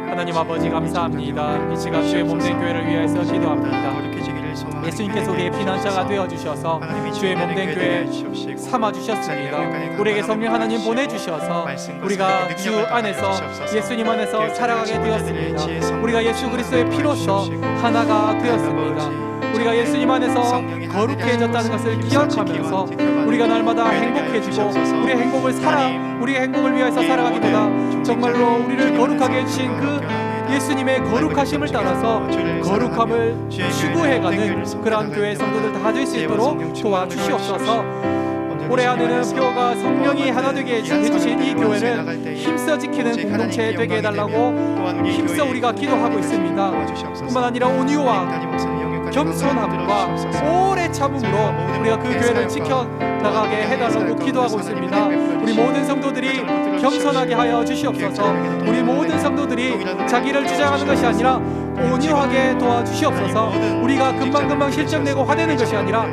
하나님 아버지 감사합니다. 이 시간 주의 몸된 교회를 위해서 기도합니다. 예수님께서 우리의 피난처가 되어주셔서 주의 몸된 교회 삼아주셨습니다. 우리에게 성령 하나님 보내주셔서 우리가 주 안에서 예수님 안에서 살아가게 되었습니다. 우리가 예수 그리스도의 피로써 하나가 되었습니다. 우리가 예수님 안에서 거룩해졌다는 것을 기억하면서 우리가 날마다 행복해지고 우리의 행복을 위해서 살아가기보다 정말로 우리를 거룩하게 해주신 그 예수님의 거룩하심을 따라서 거룩함을 추구해가는 그러한 교회 성도들 다 될 수 있도록 도와주시옵소서. 올해 안에는 표가 성령이 하나 되게 해주신 이 교회를 힘써 지키는 공동체 되게 해달라고 힘써 우리가 기도하고 있습니다. 뿐만 아니라 온유와 겸손함과 오래 참음으로 우리가 그 교회를 지켜나가게 해달라고 기도하고 있습니다. 우리 모든 성도들이 겸손하게 하여 주시옵소서. 우리 모든 성도들이 자기를 주장하는 것이 아니라 온유하게 도와주시옵소서. 우리가 금방금방 실적내고 화내는 것이 아니라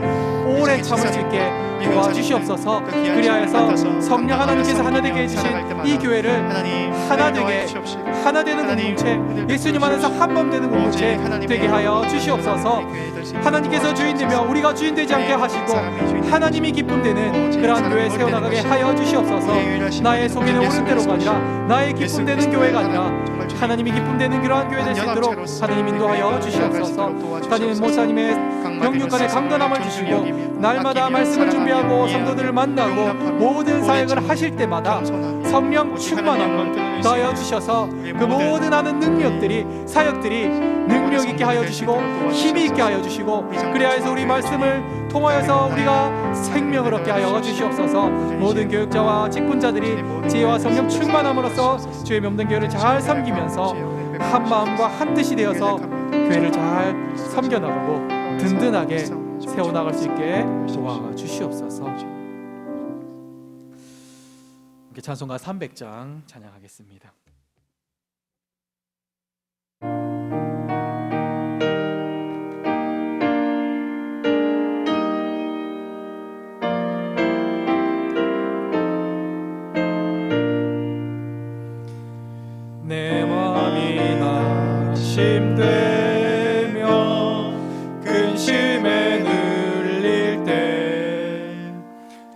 오래 참을 수 있게 도와주시옵소서. 그리하여서 성령 하나님께서 하나 되게 해주신 이 교회를 하나 되는 공동체, 예수님 안에서 한 몸 되는 공동체 되게 하여 주시옵소서. 하나님께서 주인되며 우리가 주인되지 않게 하시고 하나님이 기쁨되는 그러한 교회 세워나가게 하여 주시옵소서. 나의 소개는 옳은 대로가 아니라 나의 기쁨되는 교회가 아니라 하나님이 기쁨되는 그러한 교회 될 수 있도록 하나님 인도하여 주시옵소서. 담임 목사님의 영육간에 강건함을 주시고 날마다 말씀을 준비하고 성도들을 만나고 모든 사역을 하실 때마다 성령 충만함을 더하여 주셔서 그 모든 하는 능력들이 사역들이 능력 있게 하여 주시고 힘이 있게 하여 주시고 그리하여서 우리 말씀을 통하여서 우리가 생명을 얻게 하여 주시옵소서. 모든 교육자와 직분자들이 지혜와 성령 충만함으로써 주의 몸된 교회를 잘 섬기면서 한 마음과 한 뜻이 되어서 교회를 잘 섬겨나가고 든든하게 세워나갈 수 있게 도와주시옵소서. 찬송가 300장 찬양하겠습니다. 내 마음이 의심되며 근심에 눌릴 때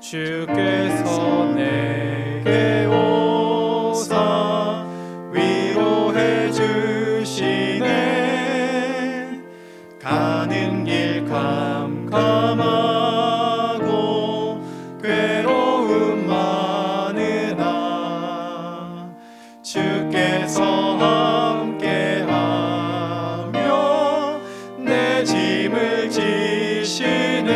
주께서 내게 오사 위로해 주시네. 가는 길 캄캄하고 괴로움 많으나 주께서 함께하며 내 짐을 지시네.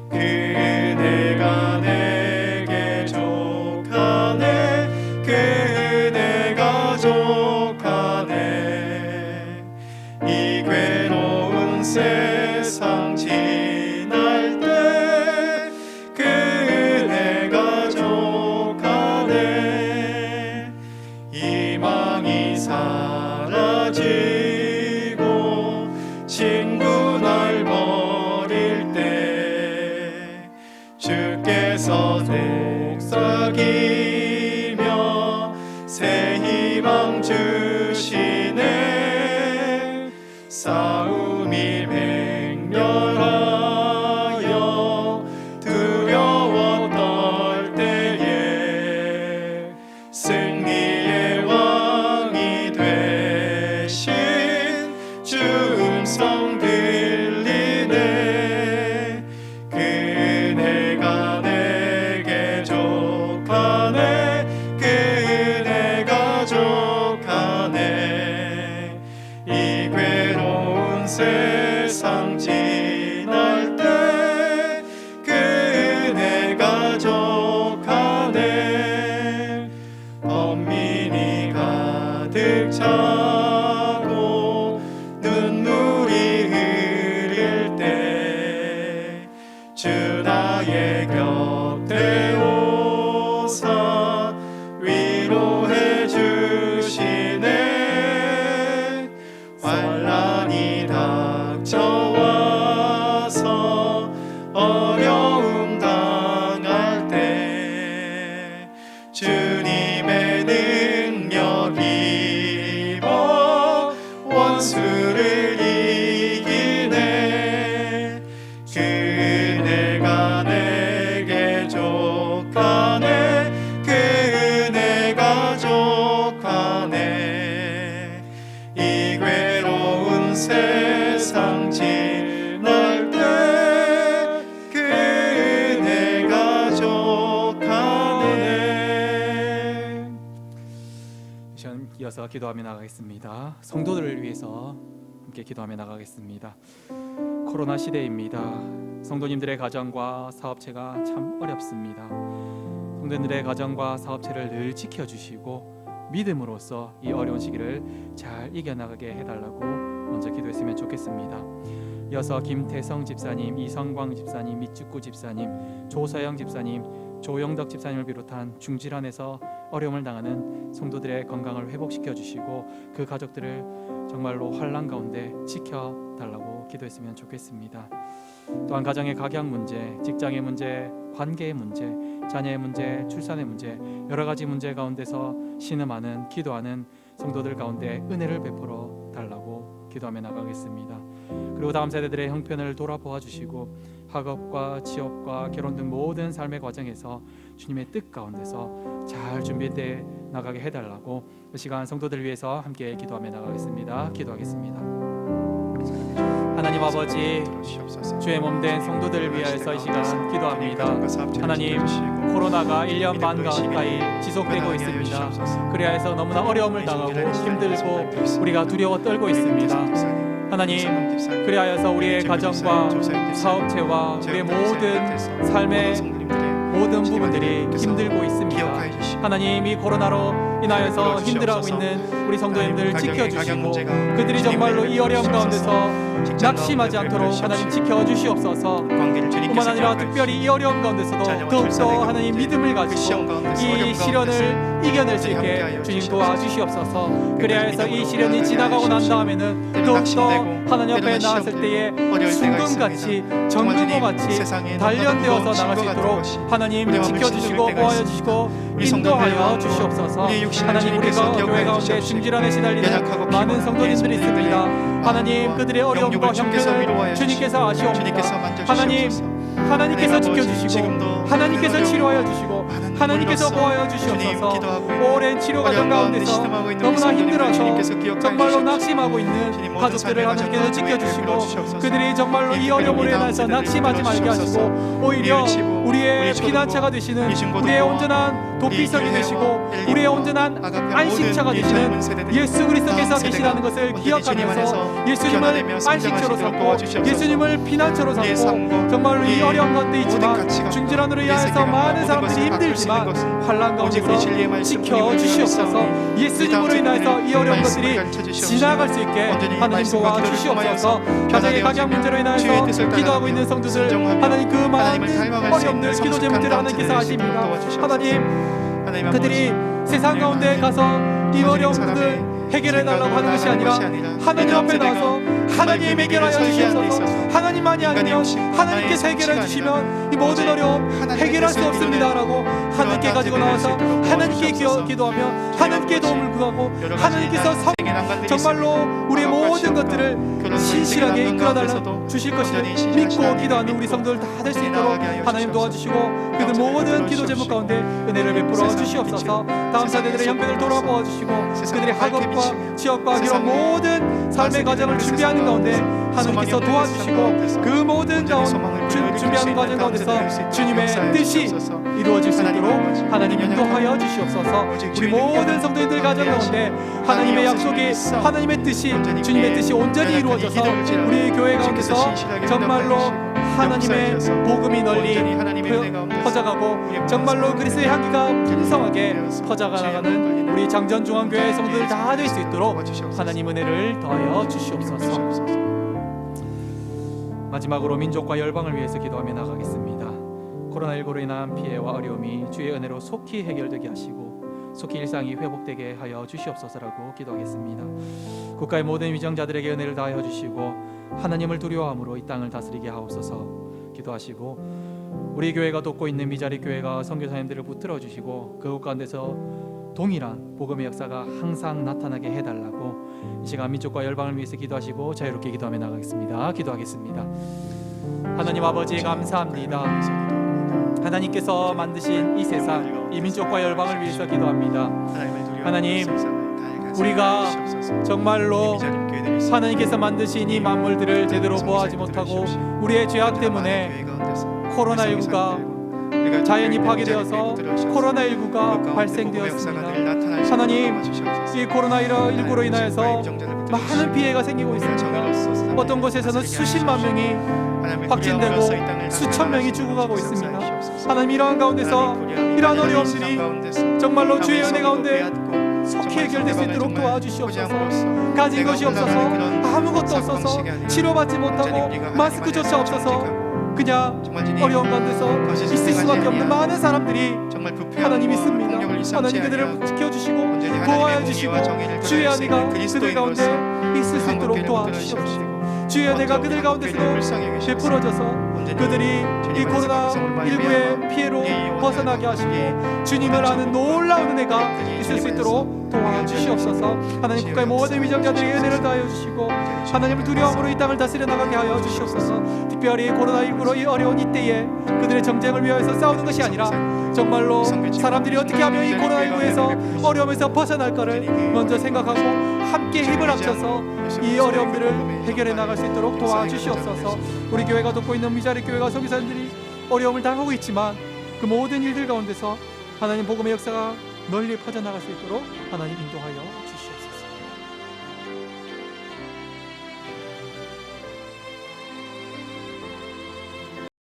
그대가 내게 족하네. 그대가 족하네. 이 괴로운 세상 지날 때 그대가 족하네. 희망이 사라지고 친구 널 버릴 때 주께서 속삭이며 새 희망 주시네. 싸움이 맹렬하여 두려워 떨 때에 승리의 왕이 되신 주 음성 들리네. 그대가 내게 족하네. 그대가 족하네. 이 괴로운 세상 지날 때 그대가 족하네. 번민이 가득 차고 눈물이 흐릴 때 주 나의 곁에 오사 위로해 주시네. 환난이 닥쳐와서 어려움 당할 때 주님의 능력 입어 원수를 이기네. 그대가 내게 족하네. 그대가 족하네. 이 괴로운 세상 지날 때 그대가 족하네. 이 시간 이어서 기도하며 나가겠습니다. 성도들을 위해서 함께 기도하며 나가겠습니다. 코로나 시대입니다. 성도님들의 가정과 사업체가 참 어렵습니다. 성도님들의 가정과 사업체를 늘 지켜주시고 믿음으로써 이 어려운 시기를 잘 이겨나가게 해달라고 먼저 기도했으면 좋겠습니다. 이어서 김태성 집사님, 이성광 집사님, 이축구 집사님, 조서영 집사님, 조영덕 집사님을 비롯한 중질환에서 어려움을 당하는 성도들의 건강을 회복시켜 주시고 그 가족들을 정말로 환난 가운데 지켜달라고 기도했으면 좋겠습니다. 또한 가정의 각양 문제, 직장의 문제, 관계의 문제, 자녀의 문제, 출산의 문제, 여러 가지 문제 가운데서 신음하는 기도하는 성도들 가운데 은혜를 베풀어 달라고 기도하며 나가겠습니다. 그리고 다음 세대들의 형편을 돌아보아 주시고 학업과 취업과 결혼 등 모든 삶의 과정에서 주님의 뜻 가운데서 잘 준비돼 나가게 해달라고 이 시간 성도들 위해서 함께 기도하며 나가겠습니다. 기도하겠습니다. 하나님 아버지, 주의 몸된 성도들을 위하여서 이 시간 기도합니다. 하나님, 코로나가 1년 반 가까이 지속되고 있습니다. 그리하여서 너무나 어려움을 당하고 힘들고 우리가 두려워 떨고 있습니다. 하나님, 그리하여서 우리의 가정과 사업체와 우리의 모든 삶의 모든 부분들이 힘들고 있습니다. 하나님, 이 코로나로 인하여서 힘들어하고 있는 우리 성도님들 지켜주시고 그들이 정말로 이 어려움 가운데서 낙심하지 않도록 하나님 지켜주시옵소서. 뿐만 아니라 특별히 이 어려움 가운데서도 더욱더 하나님 믿음을 가지고 이 시련을 이겨낼 수 있게 주님 도와주시옵소서. 그래야 해서 이 시련이 지나가고 난 다음에는 더욱더 하나님 앞에 나왔을 때에 순금같이 정금과 같이 단련되어서 나갈 수 있도록 하나님 지켜주시고 보호하여 주시고 인도하여 주시옵소서. 하나님, 우리가 교회 가운데 중질환에 시달리는 많은 성도님들이 있습니다. 하나님, 그들의 어려움과 형편을 주님께서 아시옵니다. 하나님, 하나님께서 지켜주시고 하나님께서 치료하여 주시고 하나님께서 보호하여 주시옵소서. 오랜 치료 과정 가운데서 너무나 힘들어서 정말로 낙심하고 있는 가족들을 하나님께서 지켜주시고 그들이 정말로 이 어려움으로 인해서 낙심하지 말게 하시고 오히려 우리의 피난처가 되시는, 우리의 온전한 도피성이 되시고 우리의 온전한 안식처가 되시는 예수 그리스도께서 계시다는 것을 기억하면서 예수님을 안식처로 삼고 예수님을 피난처로 삼고 정말로 이 어려운 가운데 있지만 중질환으로 인해서 많은 사람들이 힘들지만 환난 가운데서 지켜주시옵소서. 예수님으로 인해서 이 어려운 것들이 지나갈 수 있게 하나님 도와주시옵소서. 가정의 각양 문제로 인해서 기도하고 있는 성도들 하나님, 그 많은 어려움들 기도 제목들을 하나님께서 아십니다. 하나님, 그들이 세상 가운데 가서 이 어려움들 해결해 달라고 하는 것이 아니라 하나님 앞에 나와서 하나님 해결하여 주시옵소서. 하나님만이 아니면 하나님께서 해결해 주시면 이 모든 어려움 해결할 수 없습니다라고 하나님께 가지고 나와서 하나님께 기도하며 하나님께 도움을 구하고 하나님께서 정말로 우리의 모든 것들을 신실하게 이끌어달라 주실 것을 믿고 기도하는 우리 성도들 다 될 수 있도록 하나님 도와주시고 그들 모든 기도 제목 가운데 은혜를 베풀어 주시옵소서. 다음 세대들의 형편을 돌아보아 주시고 그들의 학업과 취업과 이런 모든 삶의 과정을 준비하는 가운데 하나님께서 도와주시고 그 모든 준비하는 과정 가운데서 주님의 뜻이 이루어질 수 있도록 하나님 인도하여 주시옵소서. 우리 모든 성도님들 가정 가운데 하나님의 약속이, 하나님의 뜻이, 주님의 뜻이 온전히 이루어져서 우리 교회 가운데서 정말로 하나님의 복음이 널리 퍼져가고 정말로 그리스도의 향기가 풍성하게 퍼져가 나가는 우리 장전중앙교회 성도들 다 될 수 있도록 하나님 은혜를 더하여 주시옵소서. 마지막으로 민족과 열방을 위해서 기도하며 나가겠습니다. 코로나19로 인한 피해와 어려움이 주의 은혜로 속히 해결되게 하시고 속히 일상이 회복되게 하여 주시옵소서라고 기도하겠습니다. 국가의 모든 위정자들에게 은혜를 다하여 주시고 하나님을 두려워함으로 이 땅을 다스리게 하옵소서 기도하시고 우리 교회가 돕고 있는 미자리 교회가 선교사님들을 붙들어 주시고 그곳 가운데서 동일한 복음의 역사가 항상 나타나게 해달라고 이 시간 민족과 열방을 위해서 기도하시고 자유롭게 기도하며 나가겠습니다. 기도하겠습니다. 하나님 아버지 감사합니다. 하나님께서 만드신 이 세상, 이 민족과 열방을 위해서 기도합니다. 하나님, 우리가 정말로 하나님께서 만드신 이 만물들을 제대로 보호하지 못하고 우리의 죄악 때문에 코로나19가 자연이 파괴되어서 코로나19가 발생되었습니다. 하나님, 이 코로나19로 인하여서 많은 피해가 생기고 있습니다. 어떤 곳에서는 수십만 명이 확진되고 수천 명이 죽어가고 있습니다. 하나님, 이러한 가운데서 이러한 어려움들이 정말로 주의 은혜 가운데 속히 해결될 수 있도록 도와주시옵소서. 가진 것이 없어서 아무것도 없어서 치료받지 못하고 마스크조차 없어서 그냥 어려운 가운데서 있을 수밖에 없는 많은 사람들이 하나님 있습니다. 하나님, 그들을 지켜주시고 보호하여 주시고 주의 은혜가 그들 가운데 있을 수 있도록 도와주시옵소서. 주의 은혜가 그들 가운데서도 베풀어져서 그들이 이 코로나19의 피해로 벗어나게 하시고 주님을 아는 놀라운 은혜가 있을 수 있도록 도와주시옵소서. 하나님, 국가의 모든 위정자들에게 은혜를 다하여 주시고 하나님을 두려움으로 이 땅을 다스려 나가게 하여 주시옵소서. 특별히 코로나19로 이 어려운 이때에 그들의 정쟁을 위하여서 싸우는 것이 아니라 정말로 사람들이 어떻게 하면 이 코로나19에서 어려움에서 벗어날까를 먼저 생각하고 함께 힘을 합쳐서 이 어려움들을 해결해 나갈 수 있도록 도와주시옵소서. 우리 교회가 돕고 있는 미자리 교회가 선교사님들이 어려움을 당하고 있지만 그 모든 일들 가운데서 하나님 복음의 역사가 널리 퍼져나갈 수 있도록 하나님 인도하여